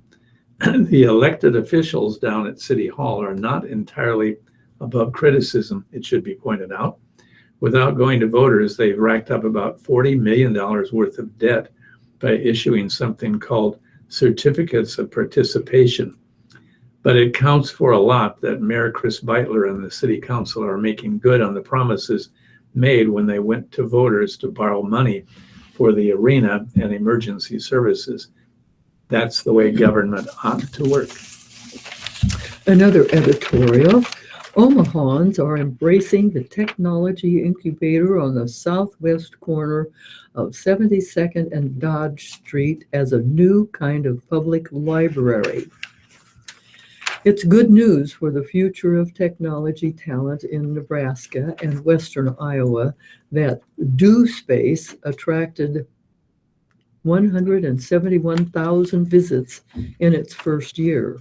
Speaker 2: The elected officials down at City Hall are not entirely above criticism, it should be pointed out. Without going to voters, they've racked up about $40 million worth of debt by issuing something called certificates of participation. But it counts for a lot that Mayor Chris Beitler and the City Council are making good on the promises made when they went to voters to borrow money for the arena and emergency services. That's the way government ought to work.
Speaker 1: Another editorial. Omahans are embracing the technology incubator on the southwest corner of 72nd and Dodge Street as a new kind of public library. It's good news for the future of technology talent in Nebraska and western Iowa that Do Space attracted 171,000 visits in its first year.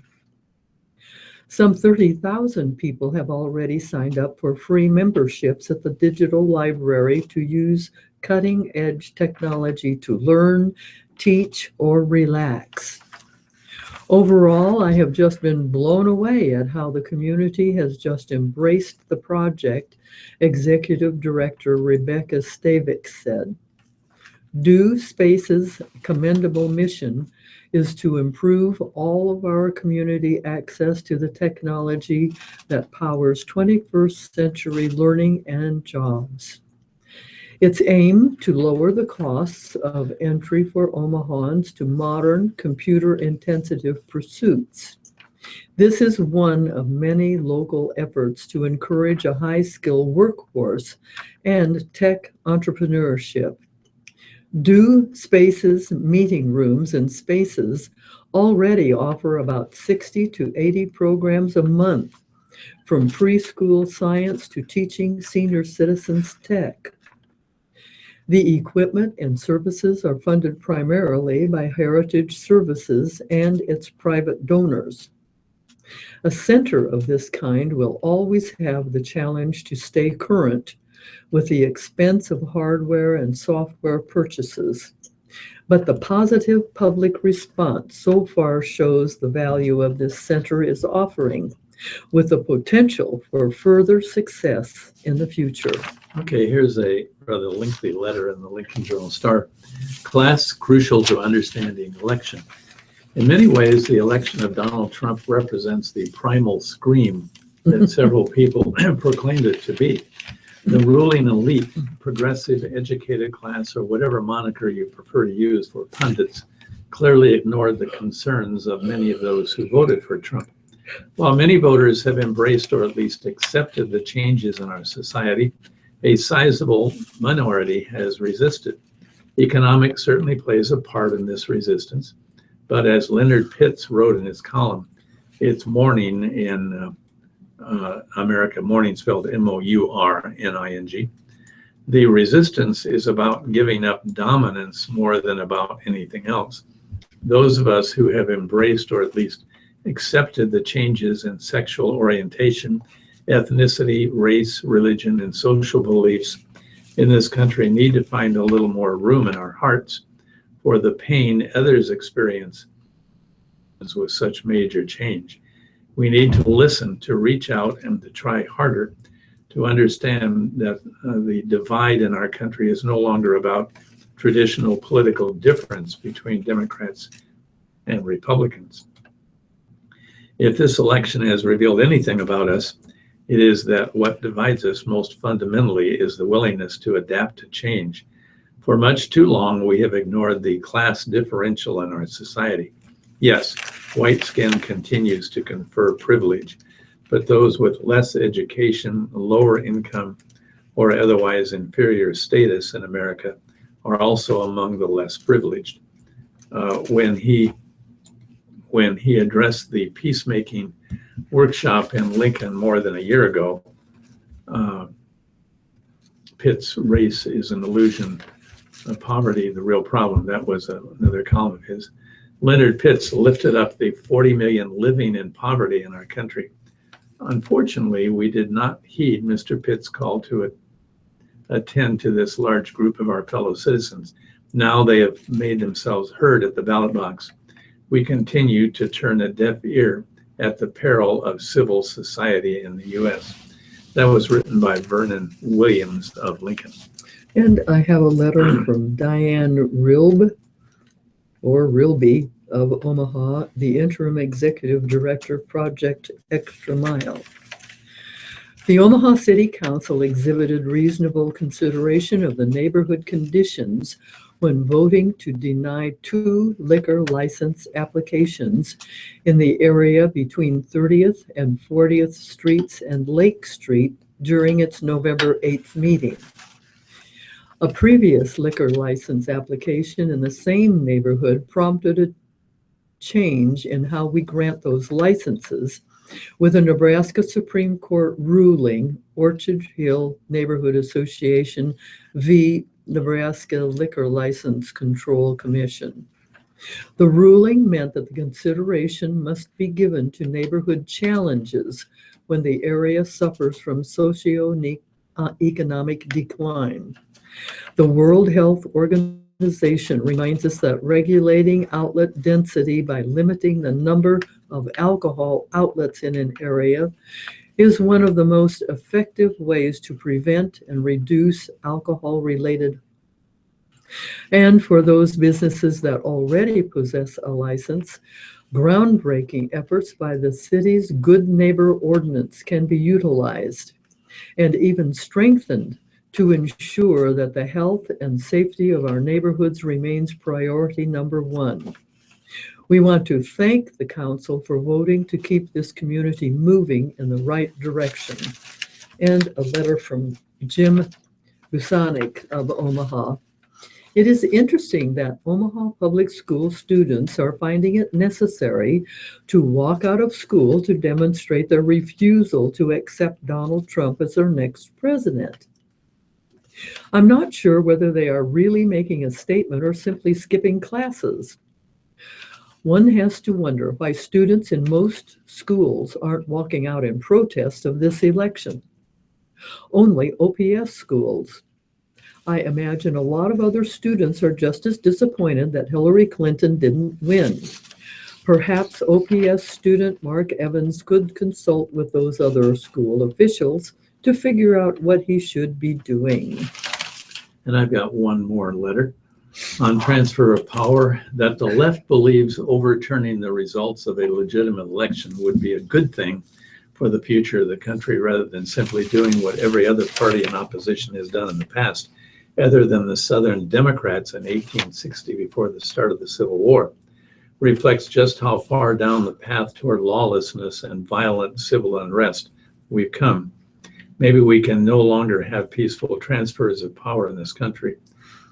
Speaker 1: Some 30,000 people have already signed up for free memberships at the digital library to use cutting-edge technology to learn, teach, or relax. Overall, I have just been blown away at how the community has just embraced the project, Executive Director Rebecca Stavik said. Do Space's commendable mission is to improve all of our community access to the technology that powers 21st century learning and jobs. Its aim to lower the costs of entry for Omahans to modern computer-intensive pursuits. This is one of many local efforts to encourage a high-skill workforce and tech entrepreneurship. Do Space's meeting rooms and spaces already offer about 60 to 80 programs a month, from preschool science to teaching senior citizens tech. The equipment and services are funded primarily by Heritage Services and its private donors. A center of this kind will always have the challenge to stay current with the expense of hardware and software purchases. But the positive public response so far shows the value of this center is offering. with the potential for further success in the future.
Speaker 2: Okay, here's a rather lengthy letter in the Lincoln Journal-Star. Class crucial to understanding election. In many ways, the election of Donald Trump represents the primal scream that several people proclaimed it to be. The ruling elite, progressive, educated class, or whatever moniker you prefer to use for pundits, clearly ignored the concerns of many of those who voted for Trump. While many voters have embraced or at least accepted the changes in our society, a sizable minority has resisted. Economics certainly plays a part in this resistance, but as Leonard Pitts wrote in his column, it's morning in America, morning spelled M-O-U-R-N-I-N-G. The resistance is about giving up dominance more than about anything else. Those of us who have embraced or at least accepted the changes in sexual orientation, ethnicity, race, religion, and social beliefs in this country need to find a little more room in our hearts for the pain others experience with such major change. We need to listen, to reach out, and to try harder to understand that the divide in our country is no longer about traditional political difference between Democrats and Republicans. If this election has revealed anything about us, it is that what divides us most fundamentally is the willingness to adapt to change. For much too long, we have ignored the class differential in our society. Yes, white skin continues to confer privilege, but those with less education, lower income, or otherwise inferior status in America are also among the less privileged. When he addressed the peacemaking workshop in Lincoln more than a year ago, Pitt's race is an illusion of poverty, the real problem. That was another column of his. Leonard Pitts lifted up the 40 million living in poverty in our country. Unfortunately, we did not heed Mr. Pitt's call to attend to this large group of our fellow citizens. Now they have made themselves heard at the ballot box. We continue to turn a deaf ear at the peril of civil society in the U.S. That was written by Vernon Williams of Lincoln.
Speaker 1: And I have a letter from Diane Rilby of Omaha, the interim executive director, Project Extra Mile. The Omaha City Council exhibited reasonable consideration of the neighborhood conditions when voting to deny 2 liquor license applications in the area between 30th and 40th Streets and Lake Street during its November 8th meeting. A previous liquor license application in the same neighborhood prompted a change in how we grant those licenses, with a Nebraska Supreme Court ruling, Orchard Hill Neighborhood Association v. Nebraska Liquor License Control Commission. The ruling meant that the consideration must be given to neighborhood challenges when the area suffers from socio-economic decline. The World Health Organization reminds us that regulating outlet density by limiting the number of alcohol outlets in an area is one of the most effective ways to prevent and reduce alcohol-related. And for those businesses that already possess a license, groundbreaking efforts by the city's Good Neighbor Ordinance can be utilized and even strengthened to ensure that the health and safety of our neighborhoods remains priority number 1. We want to thank the council for voting to keep this community moving in the right direction. And a letter from Jim Busanik of Omaha. It is interesting that Omaha Public School students are finding it necessary to walk out of school to demonstrate their refusal to accept Donald Trump as their next president. I'm not sure whether they are really making a statement or simply skipping classes. One has to wonder why students in most schools aren't walking out in protest of this election. Only OPS schools. I imagine a lot of other students are just as disappointed that Hillary Clinton didn't win. Perhaps OPS student Mark Evans could consult with those other school officials to figure out what he should be doing.
Speaker 2: And I've got one more letter on transfer of power, that the left believes overturning the results of a legitimate election would be a good thing for the future of the country, rather than simply doing what every other party in opposition has done in the past, other than the Southern Democrats in 1860 before the start of the Civil War. Reflects just how far down the path toward lawlessness and violent civil unrest we've come. Maybe we can no longer have peaceful transfers of power in this country.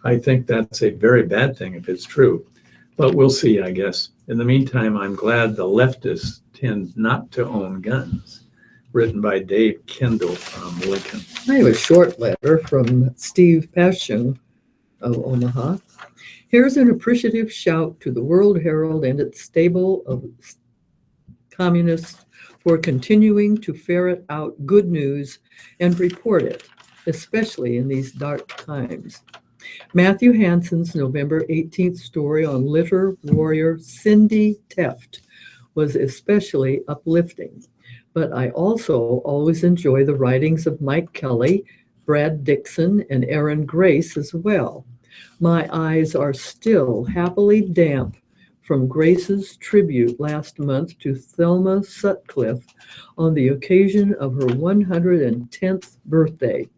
Speaker 2: I think that's a very bad thing if it's true, but we'll see, I guess. In the meantime, I'm glad the leftists tend not to own guns. Written by Dave Kendall from Lincoln.
Speaker 1: I have a short letter from Steve Pashun of Omaha. Here's an appreciative shout to the World Herald and its stable of communists for continuing to ferret out good news and report it, especially in these dark times. Matthew Hansen's November 18th story on litter warrior Cindy Teft was especially uplifting, but I also always enjoy the writings of Mike Kelly, Brad Dixon, and Aaron Grace as well. My eyes are still happily damp from Grace's tribute last month to Thelma Sutcliffe on the occasion of her 110th birthday.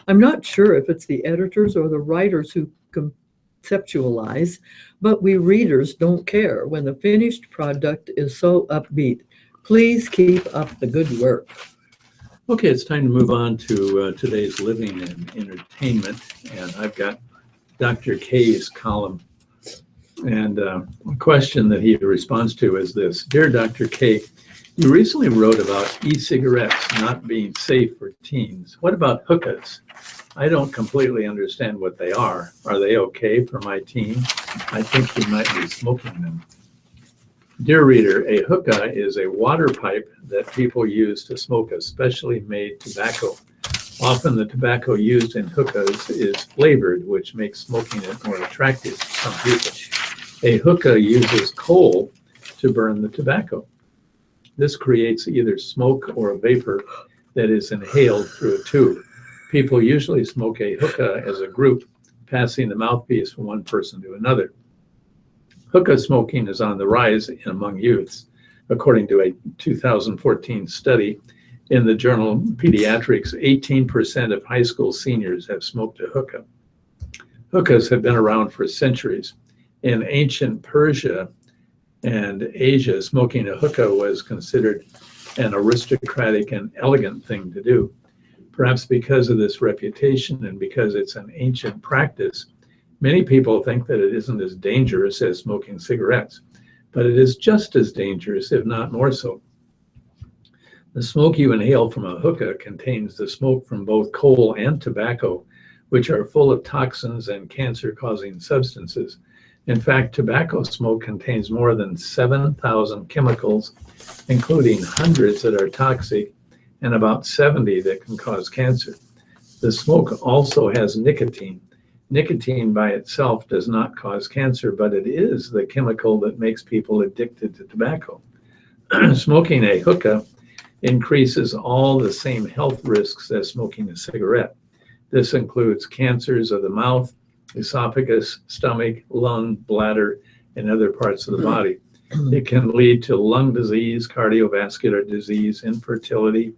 Speaker 1: I'm not sure if it's the editors or the writers who conceptualize, but we readers don't care when the finished product is so upbeat. Please keep up the good work.
Speaker 2: Okay, it's time to move on to today's living and entertainment, and I've got Dr. K's column. And a question that he responds to is this: Dear Dr. K, you recently wrote about e-cigarettes not being safe for teens. What about hookahs? I don't completely understand what they are. Are they okay for my teen? I think he might be smoking them. Dear reader, a hookah is a water pipe that people use to smoke a specially made tobacco. Often the tobacco used in hookahs is flavored, which makes smoking it more attractive to some people. A hookah uses coal to burn the tobacco. This creates either smoke or a vapor that is inhaled through a tube. People usually smoke a hookah as a group, passing the mouthpiece from one person to another. Hookah smoking is on the rise among youths, according to a 2014 study in the journal Pediatrics. 18% of high school seniors have smoked a hookah. Hookahs have been around for centuries. In ancient Persia and Asia, smoking a hookah was considered an aristocratic and elegant thing to do. Perhaps because of this reputation and because it's an ancient practice, many people think that it isn't as dangerous as smoking cigarettes, but it is just as dangerous, if not more so. The smoke you inhale from a hookah contains the smoke from both coal and tobacco, which are full of toxins and cancer-causing substances. In fact, tobacco smoke contains more than 7,000 chemicals, including hundreds that are toxic and about 70 that can cause cancer. The smoke also has nicotine. Nicotine by itself does not cause cancer, but it is the chemical that makes people addicted to tobacco. Smoking a hookah increases all the same health risks as smoking a cigarette. This includes cancers of the mouth, esophagus, stomach, lung, bladder, and other parts of the body. It can lead to lung disease, cardiovascular disease, infertility,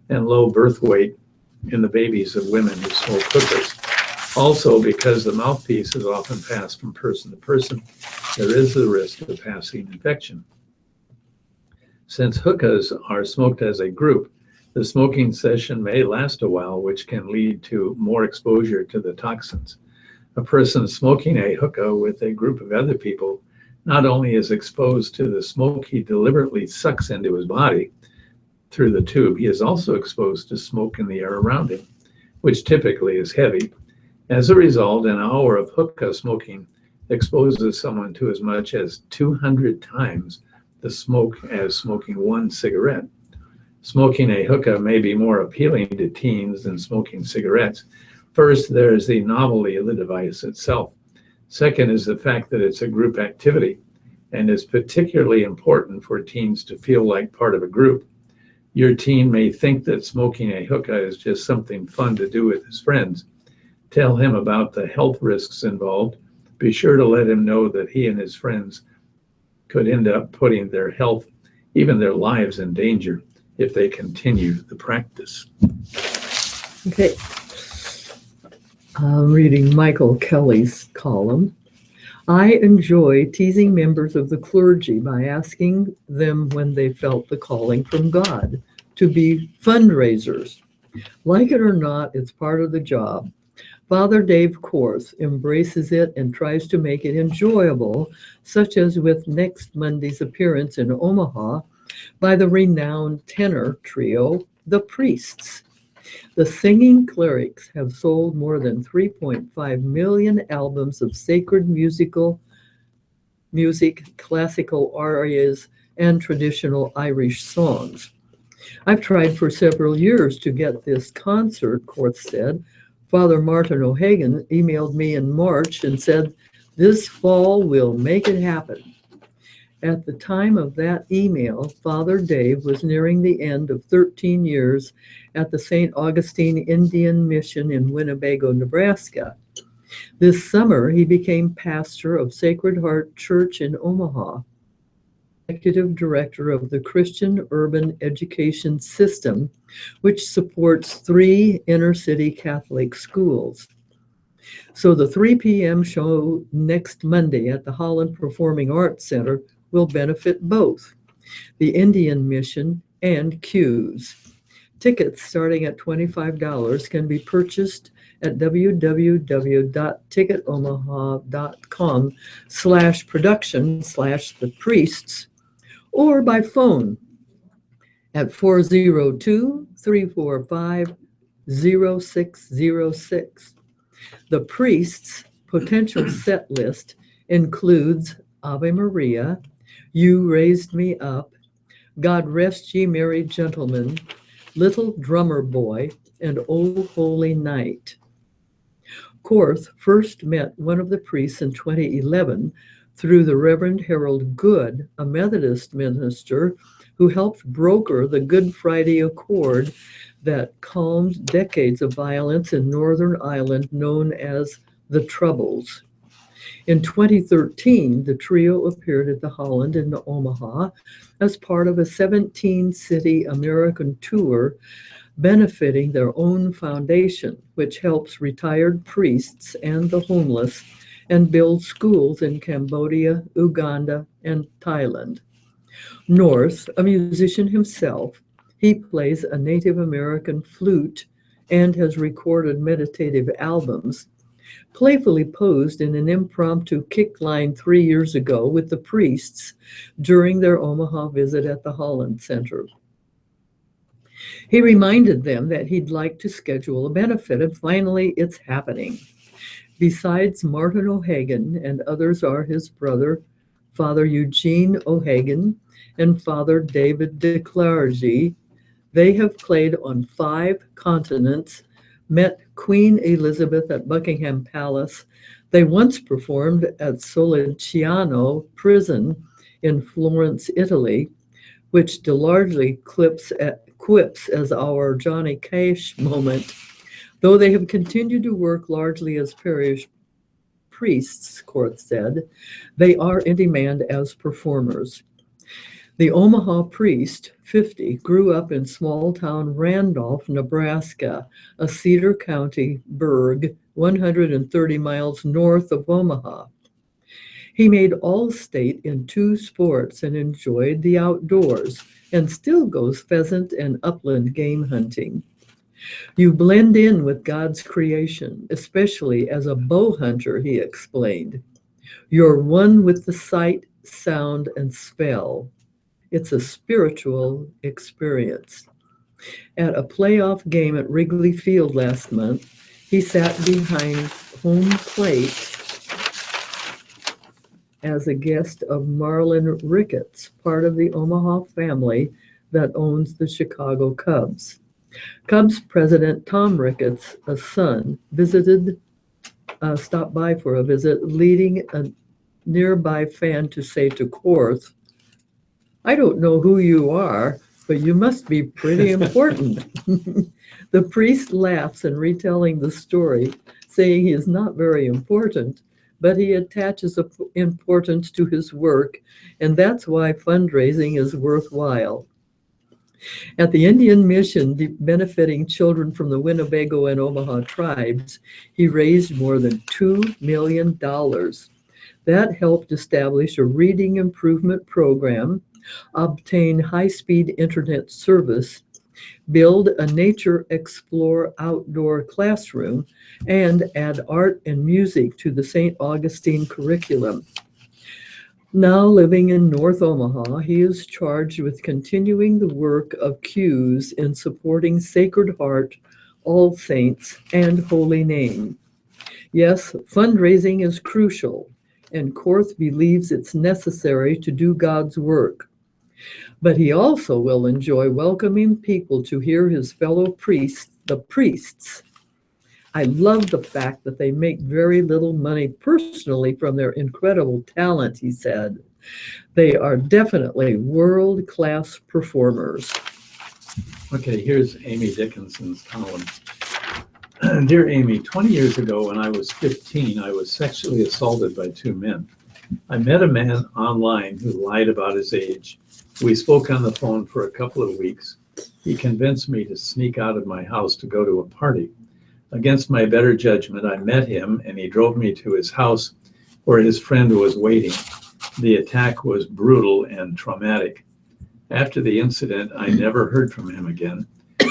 Speaker 2: and low birth weight in the babies of women who smoke hookahs. Also, because the mouthpiece is often passed from person to person, there is the risk of passing infection. Since hookahs are smoked as a group, the smoking session may last a while, which can lead to more exposure to the toxins. A person smoking a hookah with a group of other people not only is exposed to the smoke he deliberately sucks into his body through the tube, he is also exposed to smoke in the air around him, which typically is heavy. As a result, an hour of hookah smoking exposes someone to as much as 200 times the smoke as smoking one cigarette. Smoking a hookah may be more appealing to teens than smoking cigarettes. First, there is the novelty of the device itself. Second is the fact that it's a group activity. and is particularly important for teens to feel like part of a group. Your teen may think that smoking a hookah is just something fun to do with his friends. Tell him about the health risks involved. Be sure to let him know that he and his friends could end up putting their health, even their lives, in danger if they continue the practice.
Speaker 1: Okay. I'm reading Michael Kelly's column. I enjoy teasing members of the clergy by asking them when they felt the calling from God to be fundraisers. Like it or not, it's part of the job. Father Dave Korth embraces it and tries to make it enjoyable, such as with next Monday's appearance in Omaha by the renowned tenor trio, The Priests. The singing clerics have sold more than 3.5 million albums of sacred music, classical arias, and traditional Irish songs. I've tried for several years to get this concert, Korth said. Father Martin O'Hagan emailed me in March and said, this fall we'll make it happen. At the time of that email, Father Dave was nearing the end of 13 years at the St. Augustine Indian Mission in Winnebago, Nebraska. This summer, he became pastor of Sacred Heart Church in Omaha, executive director of the Christian Urban Education System, which supports 3 inner-city Catholic schools. So the 3 p.m. show next Monday at the Holland Performing Arts Center will benefit both the Indian Mission and CUES. Tickets starting at $25 can be purchased at www.ticketomaha.com/production/the-priests or by phone at 402-345-0606. The Priests' potential set list includes Ave Maria, You Raised Me Up, God Rest Ye Merry Gentlemen, Little Drummer Boy, and O Holy Night. Korth first met one of the priests in 2011 through the Reverend Harold Good, a Methodist minister who helped broker the Good Friday Accord that calmed decades of violence in Northern Ireland known as the Troubles. In 2013, the trio appeared at the Holland in Omaha as part of a 17-city American tour benefiting their own foundation, which helps retired priests and the homeless and builds schools in Cambodia, Uganda, and Thailand. North, a musician himself, he plays a Native American flute and has recorded meditative albums, playfully posed in an impromptu kick line 3 years ago with the priests during their Omaha visit at the Holland Center. He reminded them that he'd like to schedule a benefit, and finally it's happening. Besides Martin O'Hagan, and others are his brother, Father Eugene O'Hagan, and Father David DeClargy, they have played on 5 continents, met Queen Elizabeth at Buckingham Palace. They once performed at Soliciano Prison in Florence, Italy, which largely quips as our Johnny Cash moment. Though they have continued to work largely as parish priests, Korth said, they are in demand as performers. The Omaha priest, 50, grew up in small-town Randolph, Nebraska, a Cedar County burg 130 miles north of Omaha. He made All-State in 2 sports and enjoyed the outdoors, and still goes pheasant and upland game hunting. You blend in with God's creation, especially as a bow hunter, he explained. You're one with the sight, sound, and smell. It's a spiritual experience. At a playoff game at Wrigley Field last month, he sat behind home plate as a guest of Marlon Ricketts, part of the Omaha family that owns the Chicago Cubs. Cubs president Tom Ricketts, a son, stopped by for a visit, leading nearby fan to say to Quarth, "I don't know who you are, but you must be pretty important." The priest laughs in retelling the story, saying he is not very important, but he attaches importance to his work, and that's why fundraising is worthwhile. At the Indian Mission benefiting children from the Winnebago and Omaha tribes, he raised more than $2 million. That helped establish a reading improvement program, obtain high-speed internet service, build a Nature Explore outdoor classroom, and add art and music to the St. Augustine curriculum. Now living in North Omaha, he is charged with continuing the work of CUES in supporting Sacred Heart, All Saints, and Holy Name. Yes, fundraising is crucial, and Korth believes it's necessary to do God's work. But he also will enjoy welcoming people to hear his fellow priests, the priests. I love the fact that they make very little money personally from their incredible talent, he said. They are definitely world-class performers.
Speaker 2: Okay, here's Amy Dickinson's column. Dear Amy, 20 years ago when I was 15, I was sexually assaulted by two men. I met a man online who lied about his age. We spoke on the phone for a couple of weeks. He convinced me to sneak out of my house to go to a party. Against my better judgment, I met him and he drove me to his house where his friend was waiting. The attack was brutal and traumatic. After the incident, I never heard from him again.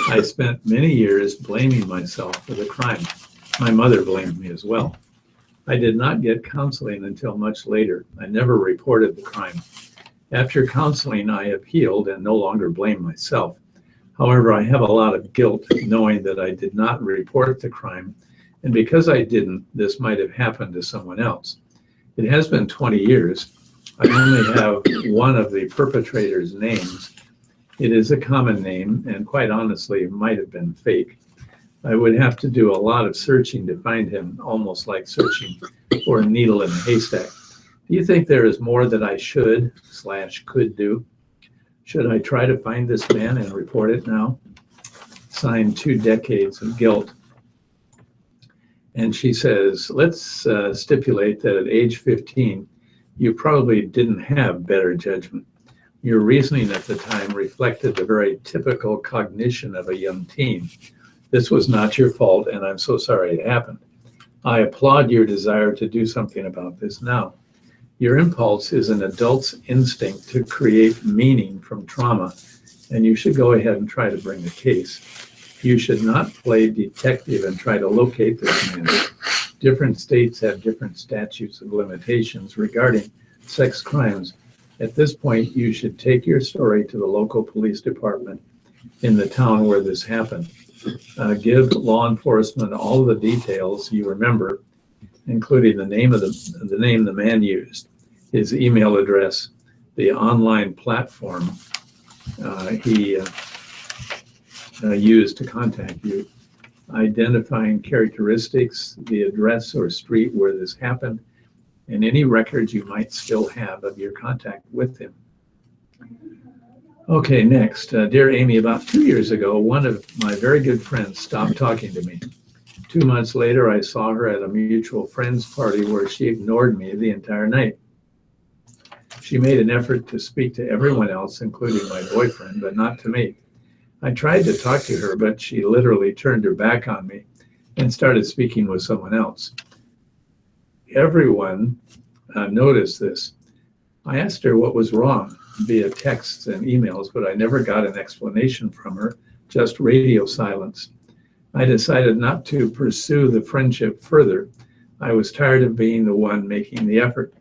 Speaker 2: I spent many years blaming myself for the crime. My mother blamed me as well. I did not get counseling until much later. I never reported the crime. After counseling, I appealed and no longer blame myself. However, I have a lot of guilt knowing that I did not report the crime, and because I didn't, this might have happened to someone else. It has been 20 years. I only have one of the perpetrator's names. It is a common name, and quite honestly, it might have been fake. I would have to do a lot of searching to find him, almost like searching for a needle in a haystack. Do you think there is more that I should/could do? Should I try to find this man and report it now? Signed, 2 decades of guilt. And she says, let's stipulate that at age 15, you probably didn't have better judgment. Your reasoning at the time reflected the very typical cognition of a young teen. This was not your fault, and I'm so sorry it happened. I applaud your desire to do something about this now. Your impulse is an adult's instinct to create meaning from trauma, and you should go ahead and try to bring a case. You should not play detective and try to locate this man. Different states have different statutes of limitations regarding sex crimes. At this point, you should take your story to the local police department in the town where this happened. Give law enforcement all the details you remember, including the name of the man used, his email address, the online platform he used to contact you, identifying characteristics, the address or street where this happened, and any records you might still have of your contact with him. Okay, next. Dear Amy, about 2 years ago, one of my very good friends stopped talking to me. 2 months later, I saw her at a mutual friends party where she ignored me the entire night. She made an effort to speak to everyone else, including my boyfriend, but not to me. I tried to talk to her, but she literally turned her back on me and started speaking with someone else. Everyone noticed this. I asked her what was wrong via texts and emails, but I never got an explanation from her, just radio silence. I decided not to pursue the friendship further. I was tired of being the one making the effort.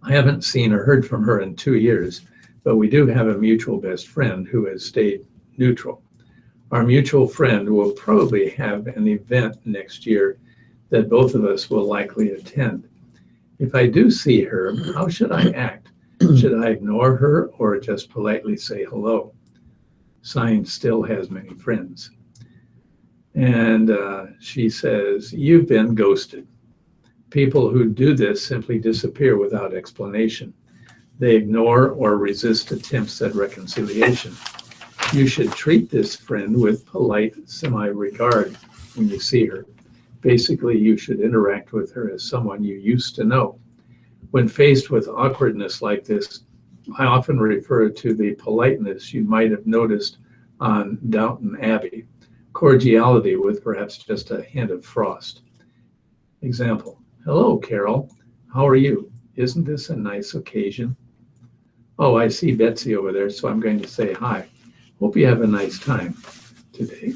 Speaker 2: I haven't seen or heard from her in 2 years, but we do have a mutual best friend who has stayed neutral. Our mutual friend will probably have an event next year that both of us will likely attend. If I do see her, how should I act? Should I ignore her or just politely say hello? Signed, still has many friends. And she says, you've been ghosted. People who do this simply disappear without explanation. They ignore or resist attempts at reconciliation. You should treat this friend with polite semi-regard when you see her. Basically, you should interact with her as someone you used to know. When faced with awkwardness like this, I often refer to the politeness you might have noticed on Downton Abbey, cordiality with perhaps just a hint of frost. Example, hello, Carol. How are you? Isn't this a nice occasion? Oh, I see Betsy over there, so I'm going to say hi. Hope you have a nice time today.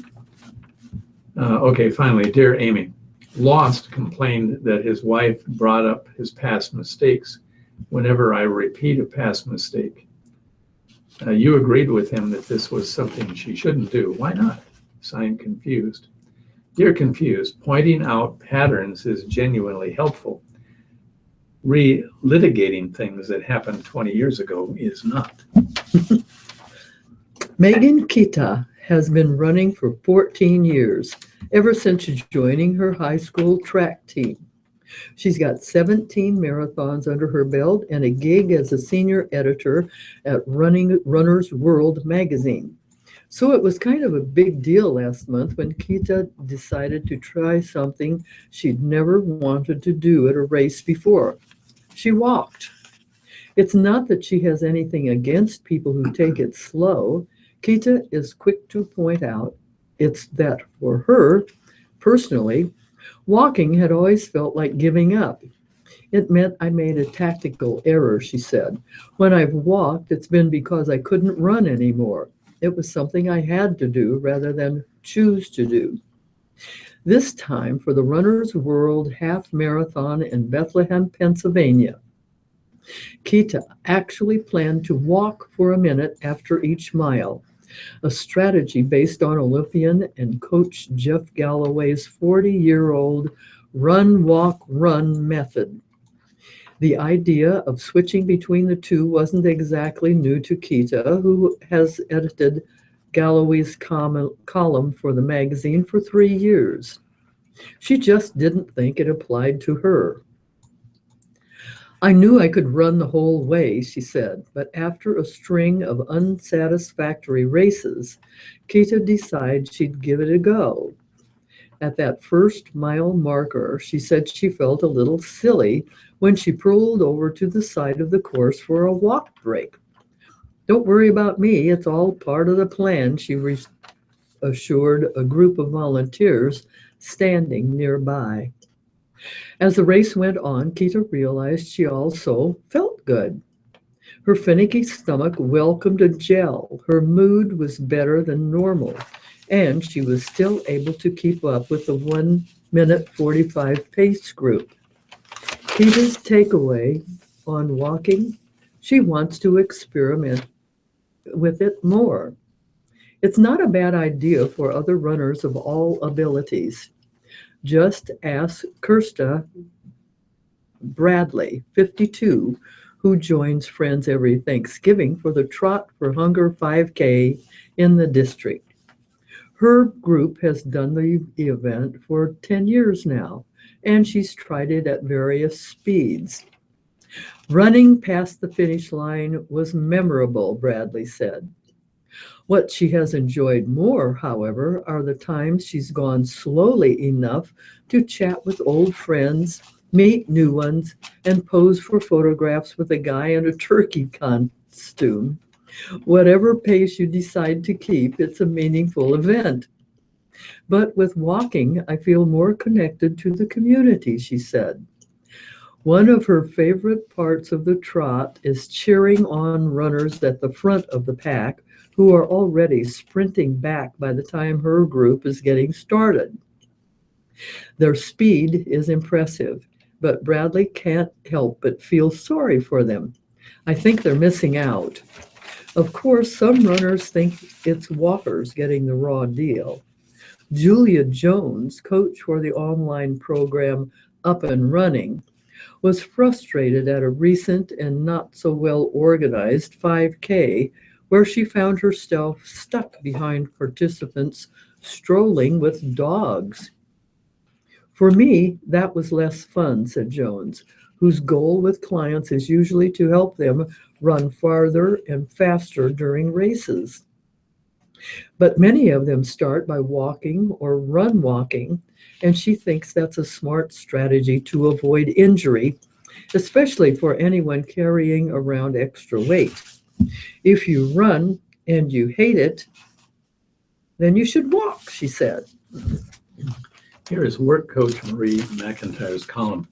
Speaker 2: Okay, finally, dear Amy, Lost complained that his wife brought up his past mistakes whenever I repeat a past mistake. You agreed with him that this was something she shouldn't do. Why not? Signed, Confused. Dear Confused, pointing out patterns is genuinely helpful. Relitigating things that happened 20 years ago is not.
Speaker 1: Megan Kita has been running for 14 years, ever since joining her high school track team. She's got 17 marathons under her belt and a gig as a senior editor at Runner's World magazine. So it was kind of a big deal last month when Kita decided to try something she'd never wanted to do at a race before. She walked. It's not that she has anything against people who take it slow. Kita is quick to point out it's that for her, personally, walking had always felt like giving up. It meant I made a tactical error, she said. When I've walked, it's been because I couldn't run anymore. It was something I had to do rather than choose to do. This time for the Runner's World Half Marathon in Bethlehem, Pennsylvania. Kita actually planned to walk for a minute after each mile, a strategy based on Olympian and coach Jeff Galloway's 40-year-old run, walk, run method. The idea of switching between the two wasn't exactly new to Kita, who has edited Galloway's column for the magazine for 3 years. She just didn't think it applied to her. I knew I could run the whole way, she said, but after a string of unsatisfactory races, Kita decided she'd give it a go. At that first mile marker, she said she felt a little silly when she pulled over to the side of the course for a walk break. Don't worry about me, it's all part of the plan, she assured a group of volunteers standing nearby. As the race went on, Kita realized she also felt good. Her finicky stomach welcomed a gel. Her mood was better than normal, and she was still able to keep up with the 1 minute 45 pace group. Kita's takeaway on walking, she wants to experiment with it more. It's not a bad idea for other runners of all abilities. Just ask Kirsta Bradley, 52, who joins friends every Thanksgiving for the Trot for Hunger 5K in the district. Her group has done the event for 10 years now, and she's tried it at various speeds. Running past the finish line was memorable, Bradley said. What she has enjoyed more, however, are the times she's gone slowly enough to chat with old friends, meet new ones, and pose for photographs with a guy in a turkey costume. Whatever pace you decide to keep, it's a meaningful event. But with walking, I feel more connected to the community, she said. One of her favorite parts of the trot is cheering on runners at the front of the pack who are already sprinting back by the time her group is getting started. Their speed is impressive, but Bradley can't help but feel sorry for them. I think they're missing out. Of course, some runners think it's walkers getting the raw deal. Julia Jones, coach for the online program Up and Running, was frustrated at a recent and not so well organized 5K where she found herself stuck behind participants strolling with dogs. For me, that was less fun, said Jones, whose goal with clients is usually to help them run farther and faster during races. But many of them start by walking or run walking, and she thinks that's a smart strategy to avoid injury, especially for anyone carrying around extra weight. If you run and you hate it, then you should walk, she said.
Speaker 2: Here is work coach Marie McIntyre's column.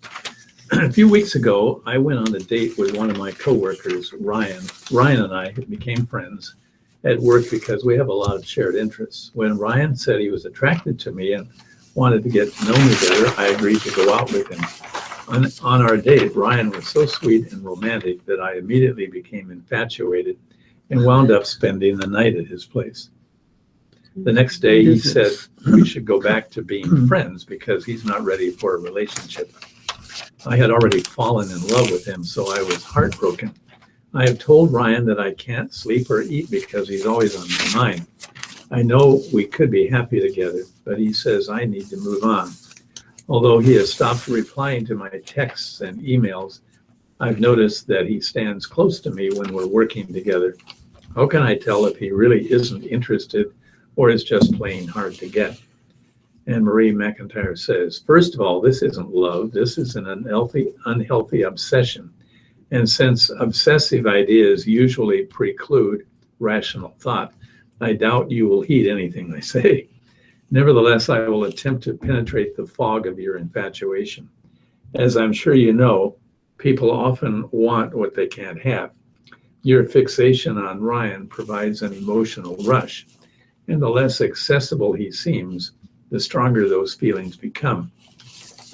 Speaker 2: A few weeks ago, I went on a date with one of my coworkers, Ryan. Ryan and I became friends at work because we have a lot of shared interests. When Ryan said he was attracted to me and wanted to get to know me better, I agreed to go out with him. On our date, Ryan was so sweet and romantic that I immediately became infatuated and wound up spending the night at his place. The next day, he said we should go back to being friends because he's not ready for a relationship. I had already fallen in love with him, so I was heartbroken. I have told Ryan that I can't sleep or eat because he's always on my mind. I know we could be happy together, but he says I need to move on. Although he has stopped replying to my texts and emails, I've noticed that he stands close to me when we're working together. How can I tell if he really isn't interested or is just plain hard to get? And Marie McIntyre says, first of all, this isn't love. This is an unhealthy obsession. And since obsessive ideas usually preclude rational thought, I doubt you will heed anything I say. Nevertheless, I will attempt to penetrate the fog of your infatuation. As I'm sure you know, people often want what they can't have. Your fixation on Ryan provides an emotional rush, and the less accessible he seems, the stronger those feelings become.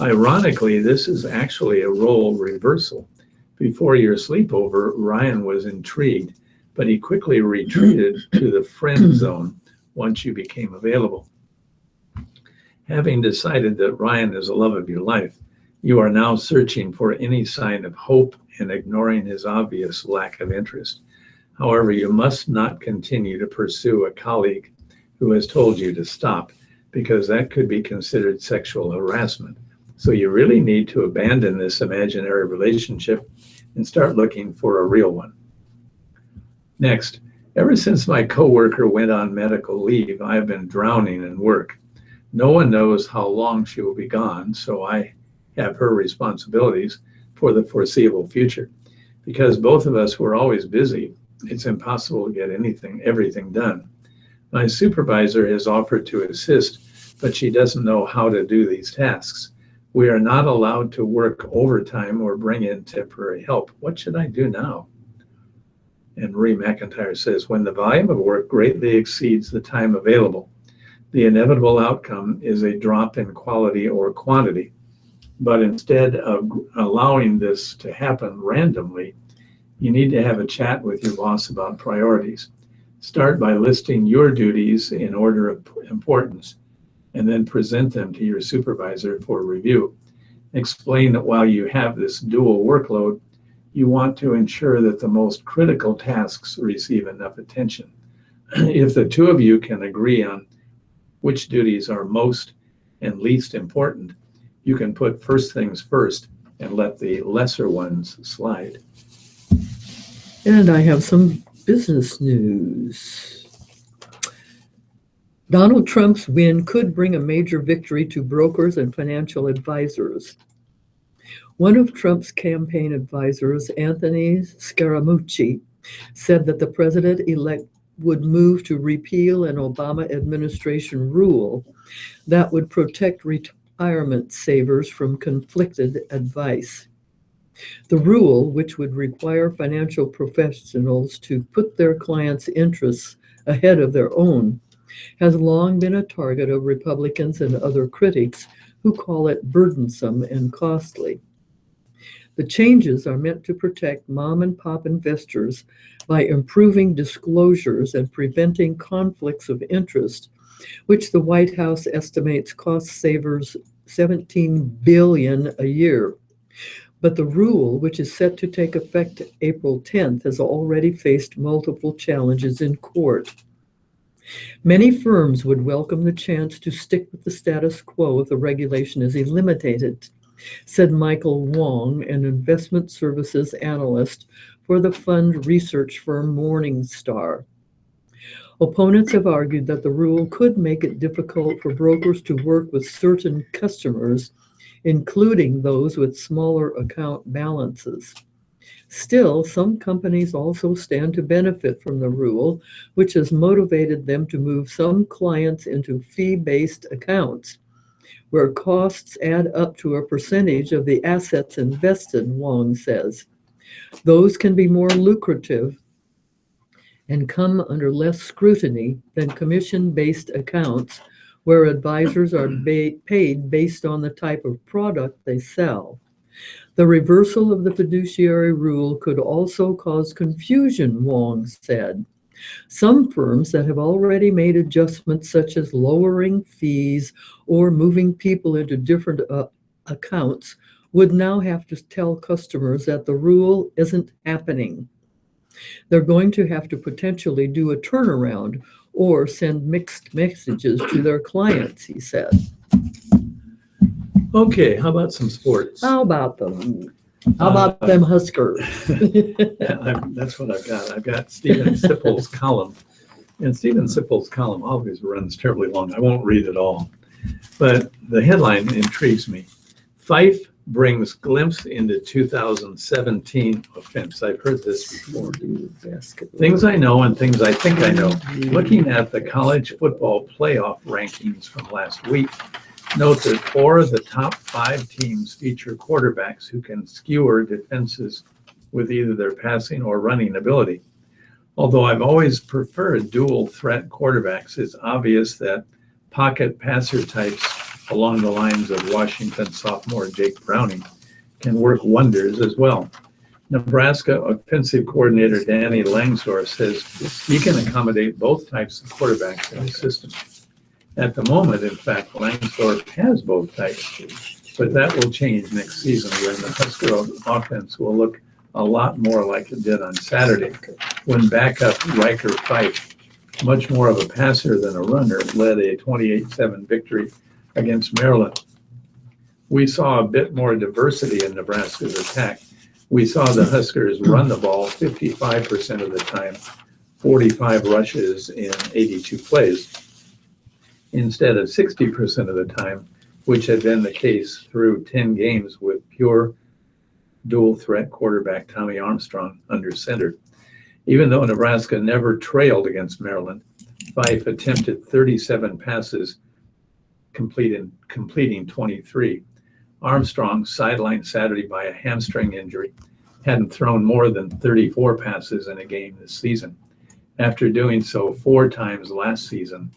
Speaker 2: Ironically, this is actually a role reversal. Before your sleepover, Ryan was intrigued, but he quickly retreated to the friend zone once you became available. Having decided that Ryan is the love of your life, you are now searching for any sign of hope and ignoring his obvious lack of interest. However, you must not continue to pursue a colleague who has told you to stop, because that could be considered sexual harassment. So you really need to abandon this imaginary relationship and start looking for a real one. Next, ever since my coworker went on medical leave, I have been drowning in work. No one knows how long she will be gone, so I have her responsibilities for the foreseeable future. Because both of us were always busy, it's impossible to get everything done. My supervisor has offered to assist, but she doesn't know how to do these tasks. We are not allowed to work overtime or bring in temporary help. What should I do now? And Marie McIntyre says, when the volume of work greatly exceeds the time available, the inevitable outcome is a drop in quality or quantity. But instead of allowing this to happen randomly, you need to have a chat with your boss about priorities. Start by listing your duties in order of importance, and then present them to your supervisor for review. Explain that while you have this dual workload, you want to ensure that the most critical tasks receive enough attention. If the two of you can agree on which duties are most and least important, you can put first things first and let the lesser ones slide.
Speaker 1: And I have some business news. Donald Trump's win could bring a major victory to brokers and financial advisors. One of Trump's campaign advisors, Anthony Scaramucci, said that the president-elect would move to repeal an Obama administration rule that would protect retirement savers from conflicted advice. The rule, which would require financial professionals to put their clients' interests ahead of their own, has long been a target of Republicans and other critics who call it burdensome and costly. The changes are meant to protect mom and pop investors by improving disclosures and preventing conflicts of interest, which the White House estimates cost savers $17 billion a year. But the rule, which is set to take effect April 10th, has already faced multiple challenges in court. Many firms would welcome the chance to stick with the status quo if the regulation is eliminated, said Michael Wong, an investment services analyst for the fund research firm Morningstar. Opponents have argued that the rule could make it difficult for brokers to work with certain customers, including those with smaller account balances. Still, some companies also stand to benefit from the rule, which has motivated them to move some clients into fee-based accounts, where costs add up to a percentage of the assets invested, Wong says. Those can be more lucrative and come under less scrutiny than commission-based accounts, where advisors are paid based on the type of product they sell. The reversal of the fiduciary rule could also cause confusion, Wong said. Some firms that have already made adjustments, such as lowering fees or moving people into different accounts, would now have to tell customers that the rule isn't happening. They're going to have to potentially do a turnaround or send mixed messages to their clients, he said.
Speaker 2: Okay, how about some sports?
Speaker 1: How about them? How about them Huskers?
Speaker 2: That's what I've got. I've got Stephen Sipple's column. And Stephen Sipple's column always runs terribly long. I won't read it all. But the headline intrigues me. Fife brings glimpse into 2017 offense. I've heard this before. Things I know and things I think I know. Looking at the college football playoff rankings from last week, note that 4 of the top 5 teams feature quarterbacks who can skewer defenses with either their passing or running ability. Although I've always preferred dual threat quarterbacks, it's obvious that pocket passer types along the lines of Washington sophomore Jake Browning can work wonders as well. Nebraska offensive coordinator Danny Langsdorf says he can accommodate both types of quarterbacks in his system. At the moment, in fact, Langsdorf has both types, but that will change next season when the Husker offense will look a lot more like it did on Saturday, when backup Riker Fife, much more of a passer than a runner, led a 28-7 victory against Maryland. We saw a bit more diversity in Nebraska's attack. We saw the Huskers run the ball 55% of the time, 45 rushes in 82 plays, instead of 60% of the time, which had been the case through 10 games with pure dual threat quarterback Tommy Armstrong under center. Even though Nebraska never trailed against Maryland, Fife attempted 37 passes, completing 23. Armstrong, sidelined Saturday by a hamstring injury, hadn't thrown more than 34 passes in a game this season, after doing so 4 times last season,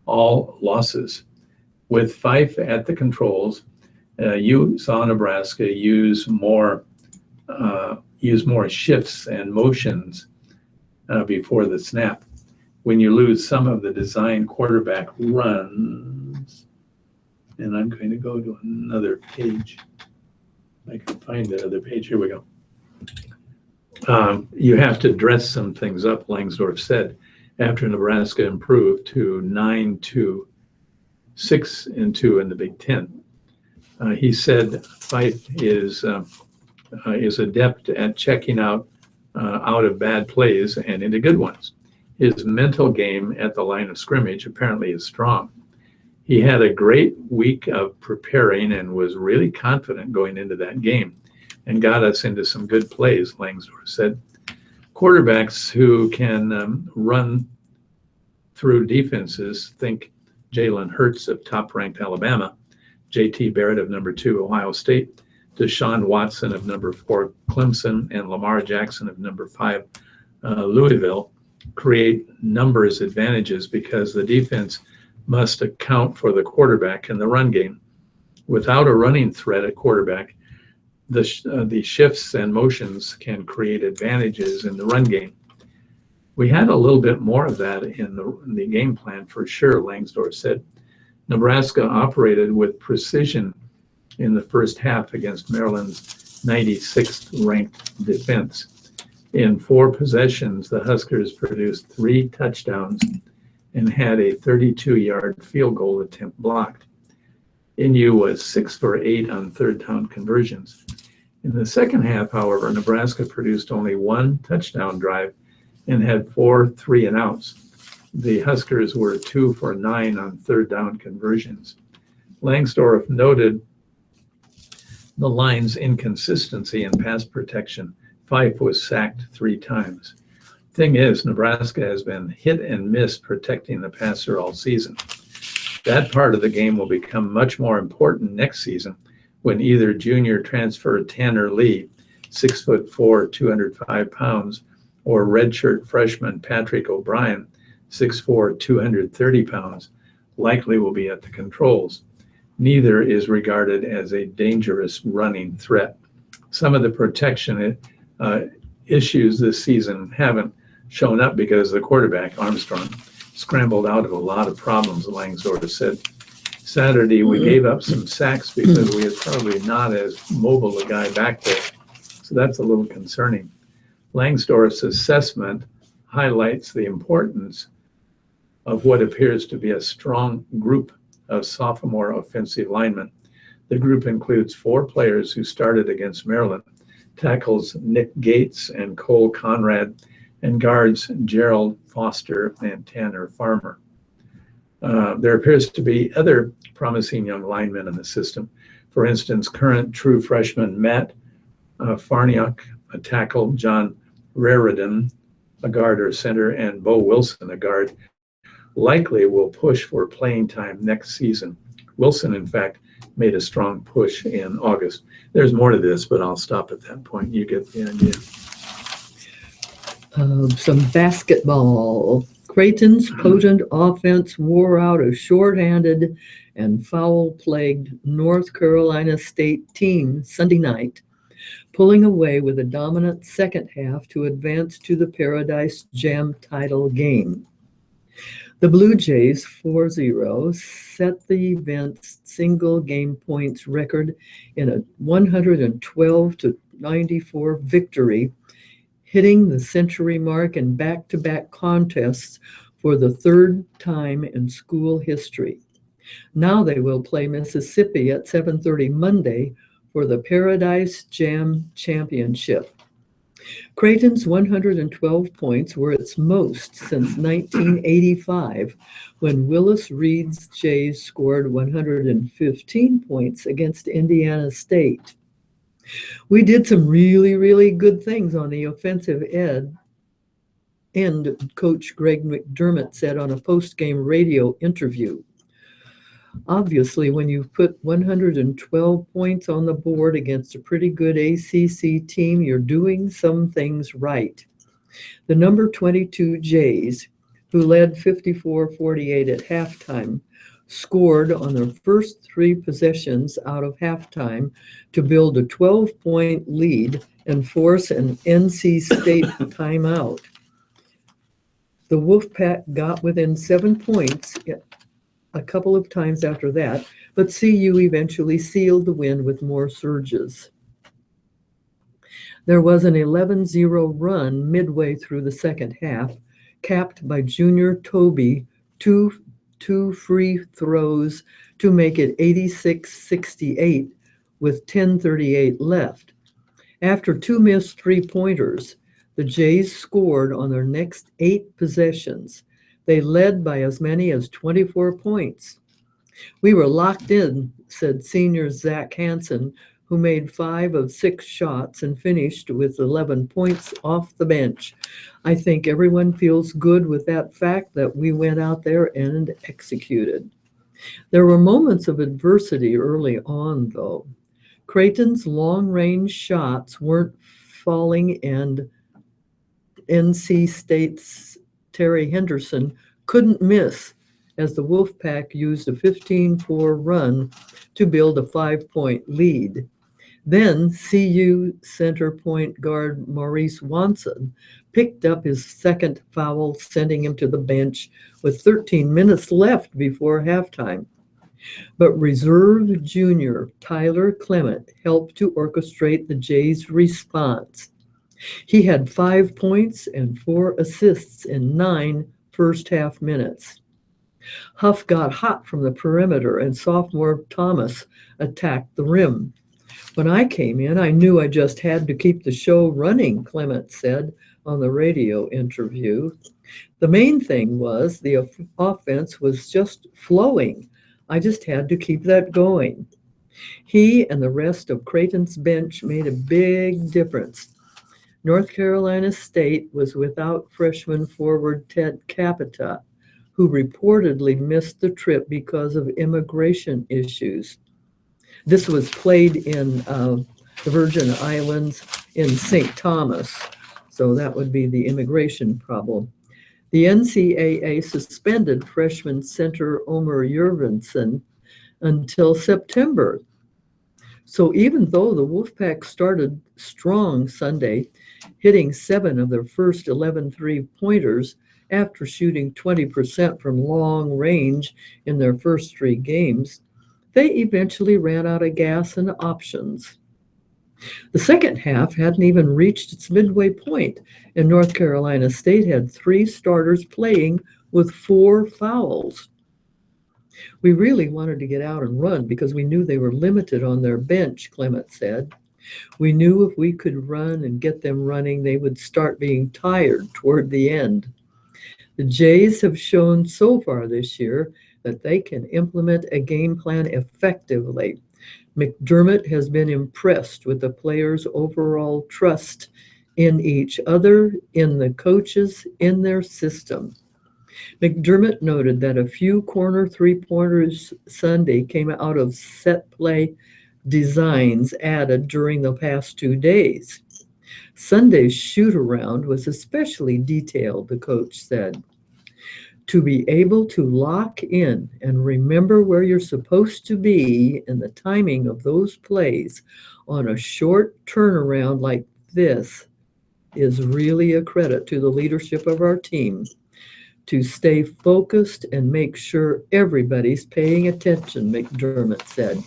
Speaker 2: all losses. With Fife at the controls, you saw Nebraska use more shifts and motions before the snap. When you lose some of the design quarterback runs, and I'm going to go to another page. I can find the other page. Here we go. You have to dress some things up, Langsdorf said, after Nebraska improved to 9-2, 6-2 in the Big Ten. He said Fife is adept at checking out of bad plays and into good ones. His mental game at the line of scrimmage apparently is strong. He had a great week of preparing and was really confident going into that game and got us into some good plays, Langsdorf said. Quarterbacks who can run through defenses, think Jalen Hurts of top-ranked Alabama, J.T. Barrett of number 2 Ohio State, Deshaun Watson of number 4 Clemson, and Lamar Jackson of number 5 Louisville, create numbers advantages because the defense must account for the quarterback in the run game. Without a running threat at quarterback, the shifts and motions can create advantages in the run game. We had a little bit more of that in the game plan for sure, Langsdorf said. Nebraska operated with precision in the first half against Maryland's 96th ranked defense. In 4 possessions, the Huskers produced 3 touchdowns and had a 32-yard field goal attempt blocked. NU was 6 for 8 on third down conversions. In the second half, however, Nebraska produced only one touchdown drive and had 4 3-and-outs. The Huskers were 2 for 9 on third down conversions. Langsdorff noted the line's inconsistency in pass protection. Fife was sacked 3 times. Thing is, Nebraska has been hit and miss protecting the passer all season. That part of the game will become much more important next season when either junior transfer Tanner Lee, 6'4", 205 pounds, or redshirt freshman Patrick O'Brien, 6'4", 230 pounds, likely will be at the controls. Neither is regarded as a dangerous running threat. Some of the protection issues this season haven't shown up because the quarterback, Armstrong, scrambled out of a lot of problems, Langsdorff said. Saturday, we gave up some sacks because we had probably not as mobile a guy back there. So that's a little concerning. Langsdorff's assessment highlights the importance of what appears to be a strong group of sophomore offensive linemen. The group includes 4 players who started against Maryland, tackles Nick Gates and Cole Conrad, and guards Gerald Foster and Tanner Farmer. There appears to be other promising young linemen in the system. For instance, current true freshman Matt Farniok, a tackle, John Raridan, a guard or center, and Bo Wilson, a guard, likely will push for playing time next season. Wilson, in fact, made a strong push in August. There's more to this, but I'll stop at that point. You get the idea.
Speaker 1: Some basketball. Creighton's potent offense wore out a shorthanded and foul-plagued North Carolina State team Sunday night, pulling away with a dominant second half to advance to the Paradise Jam title game. The Blue Jays 4-0 set the event's single game points record in a 112-94 victory, hitting the century mark in back-to-back contests for the 3rd time in school history. Now they will play Mississippi at 7:30 Monday for the Paradise Jam Championship. Creighton's 112 points were its most since 1985, when Willis Reed's Jays scored 115 points against Indiana State. We did some really, really good things on the offensive end, Coach Greg McDermott said on a post-game radio interview. Obviously, when you put 112 points on the board against a pretty good ACC team, you're doing some things right. The number 22 Jays, who led 54-48 at halftime, scored on their first 3 possessions out of halftime to build a 12-point lead and force an NC State timeout. The Wolfpack got within 7 points a couple of times after that, but CU eventually sealed the win with more surges. There was an 11-0 run midway through the second half, capped by junior Toby, two free throws to make it 86-68 with 10:38 left. After 2 missed 3-pointers, the Jays scored on their next 8 possessions. They led by as many as 24 points. We were locked in, said senior Zach Hansen, who made 5 of 6 shots and finished with 11 points off the bench. I think everyone feels good with that fact that we went out there and executed. There were moments of adversity early on, though. Creighton's long-range shots weren't falling, and NC State's Terry Henderson couldn't miss as the Wolfpack used a 15-4 run to build a 5-point lead. Then CU center point guard Maurice Wanson picked up his second foul, sending him to the bench with 13 minutes left before halftime. But reserve junior Tyler Clement helped to orchestrate the Jays' response. He had 5 points and 4 assists in 9 first-half minutes. Huff got hot from the perimeter, and sophomore Thomas attacked the rim. When I came in, I knew I just had to keep the show running, Clement said on the radio interview. The main thing was the offense was just flowing. I just had to keep that going. He and the rest of Creighton's bench made a big difference. North Carolina State was without freshman forward Ted Capita, who reportedly missed the trip because of immigration issues. This was played in the Virgin Islands in St. Thomas, so that would be the immigration problem. The NCAA suspended freshman center Omer Jurgensen until September. So even though the Wolfpack started strong Sunday, hitting 7 of their first 11 three-pointers after shooting 20% from long range in their first 3 games, they eventually ran out of gas and options. The second half hadn't even reached its midway point, and North Carolina State had 3 starters playing with 4 fouls. We really wanted to get out and run because we knew they were limited on their bench, Clement said. We knew if we could run and get them running, they would start being tired toward the end. The Jays have shown so far this year that they can implement a game plan effectively. McDermott has been impressed with the players' overall trust in each other, in the coaches, in their system. McDermott noted that a few corner three-pointers Sunday came out of set play designs added during the past 2 days. Sunday's shoot-around was especially detailed, the coach said. To be able to lock in and remember where you're supposed to be and the timing of those plays on a short turnaround like this is really a credit to the leadership of our team. To stay focused and make sure everybody's paying attention, McDermott said.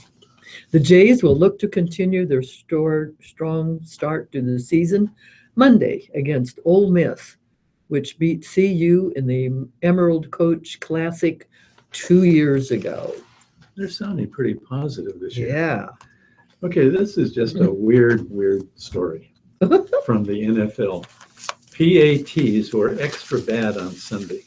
Speaker 1: The Jays will look to continue their strong start to the season Monday against Ole Miss, which beat CU in the Emerald Coach Classic 2 years ago.
Speaker 2: They're sounding pretty positive this year.
Speaker 1: Yeah.
Speaker 2: Okay, this is just a weird story from the NFL. PATs were extra bad on Sunday.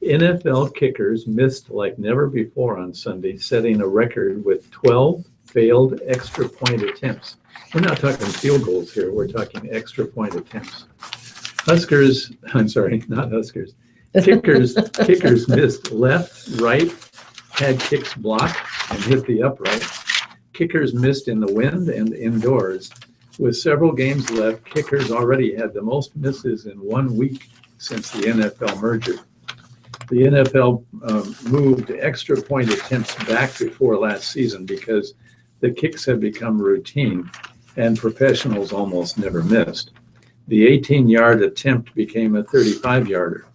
Speaker 2: NFL kickers missed like never before on Sunday, setting a record with 12 failed extra point attempts. We're not talking field goals here. We're talking extra point attempts. Kickers missed left, right, had kicks blocked and hit the upright. Kickers missed in the wind and indoors. With several games left, kickers already had the most misses in 1 week since the NFL merger. The NFL moved extra point attempts back before last season because the kicks had become routine and professionals almost never missed. The 18-yard attempt became a 35-yarder.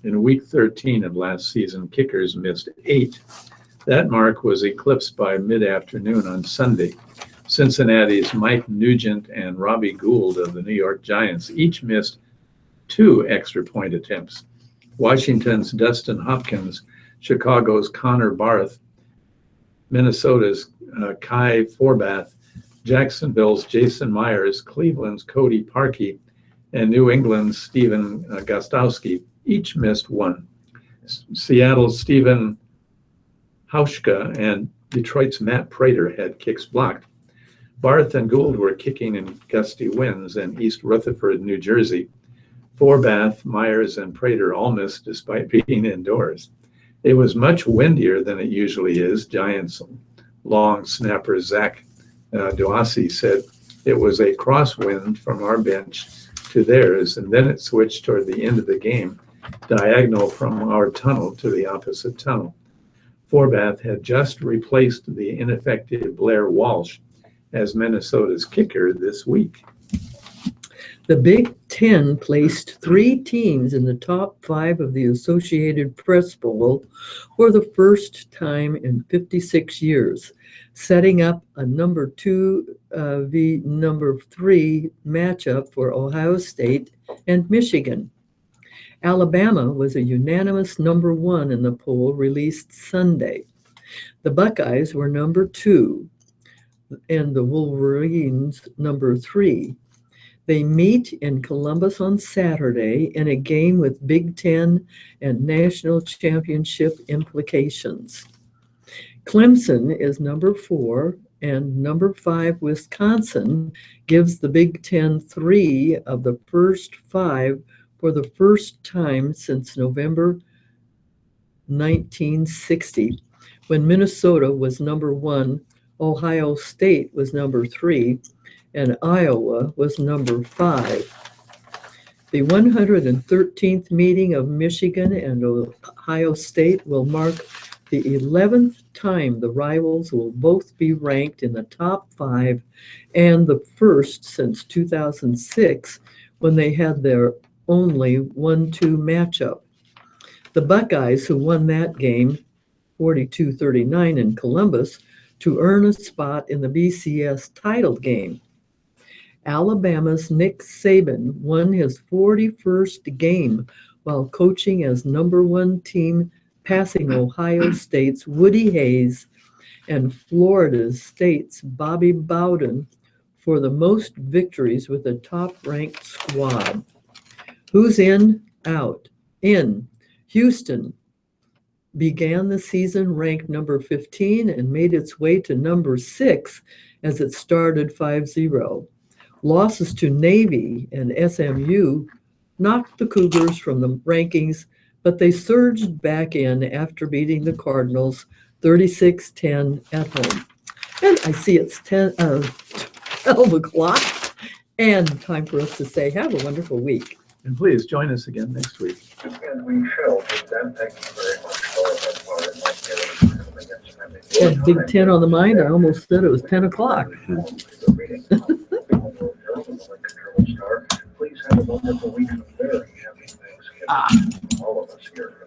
Speaker 2: In week 13 of last season, kickers missed 8. That mark was eclipsed by mid-afternoon on Sunday. Cincinnati's Mike Nugent and Robbie Gould of the New York Giants each missed 2 extra point attempts. Washington's Dustin Hopkins, Chicago's Connor Barth, Minnesota's Kai Forbath, Jacksonville's Jason Myers, Cleveland's Cody Parkey, and New England's Stephen Gostowski each missed 1. Seattle's Stephen Hauschka and Detroit's Matt Prater had kicks blocked. Barth and Gould were kicking in gusty winds in East Rutherford, New Jersey. Forbath, Myers, and Prater all missed despite being indoors. It was much windier than it usually is, Giants long snapper Zach Duasi said. It was a crosswind from our bench to theirs, and then it switched toward the end of the game, diagonal from our tunnel to the opposite tunnel. Forbath had just replaced the ineffective Blair Walsh as Minnesota's kicker this week.
Speaker 1: The Big Ten placed 3 teams in the top 5 of the Associated Press Bowl for the first time in 56 years, setting up a number 2 v. number 3 matchup for Ohio State and Michigan. Alabama was a unanimous number 1 in the poll released Sunday. The Buckeyes were number 2 and the Wolverines number 3. They meet in Columbus on Saturday in a game with Big Ten and national championship implications. Clemson is number 4, and number 5 Wisconsin gives the Big Ten 3 of the first 5 for the first time since November 1960, when Minnesota was number 1, Ohio State was number 3, and Iowa was number 5. The 113th meeting of Michigan and Ohio State will mark the 11th time the rivals will both be ranked in the top 5 and the first since 2006, when they had their only 1-2 matchup. The Buckeyes, who won that game 42-39 in Columbus, to earn a spot in the BCS title game. Alabama's Nick Saban won his 41st game while coaching as number 1 team, passing Ohio State's Woody Hayes and Florida State's Bobby Bowden for the most victories with a top-ranked squad. Who's in? Out. In. Houston began the season ranked number 15 and made its way to number 6 as it started 5-0. Losses to Navy and SMU knocked the Cougars from the rankings, but they surged back in after beating the Cardinals 36-10 at home. And I see it's 12 o'clock, and time for us to say have a wonderful week.
Speaker 2: And please join us again next week.
Speaker 3: And we shall. With that, thank you very much for that part of my coming and spending your
Speaker 1: Had Big
Speaker 3: time.
Speaker 1: Ten on the mind. I almost said it was 10 o'clock.
Speaker 3: The reading of the Lincoln Journal Star. Please have a wonderful week and a very happy Thanksgiving. All of us here.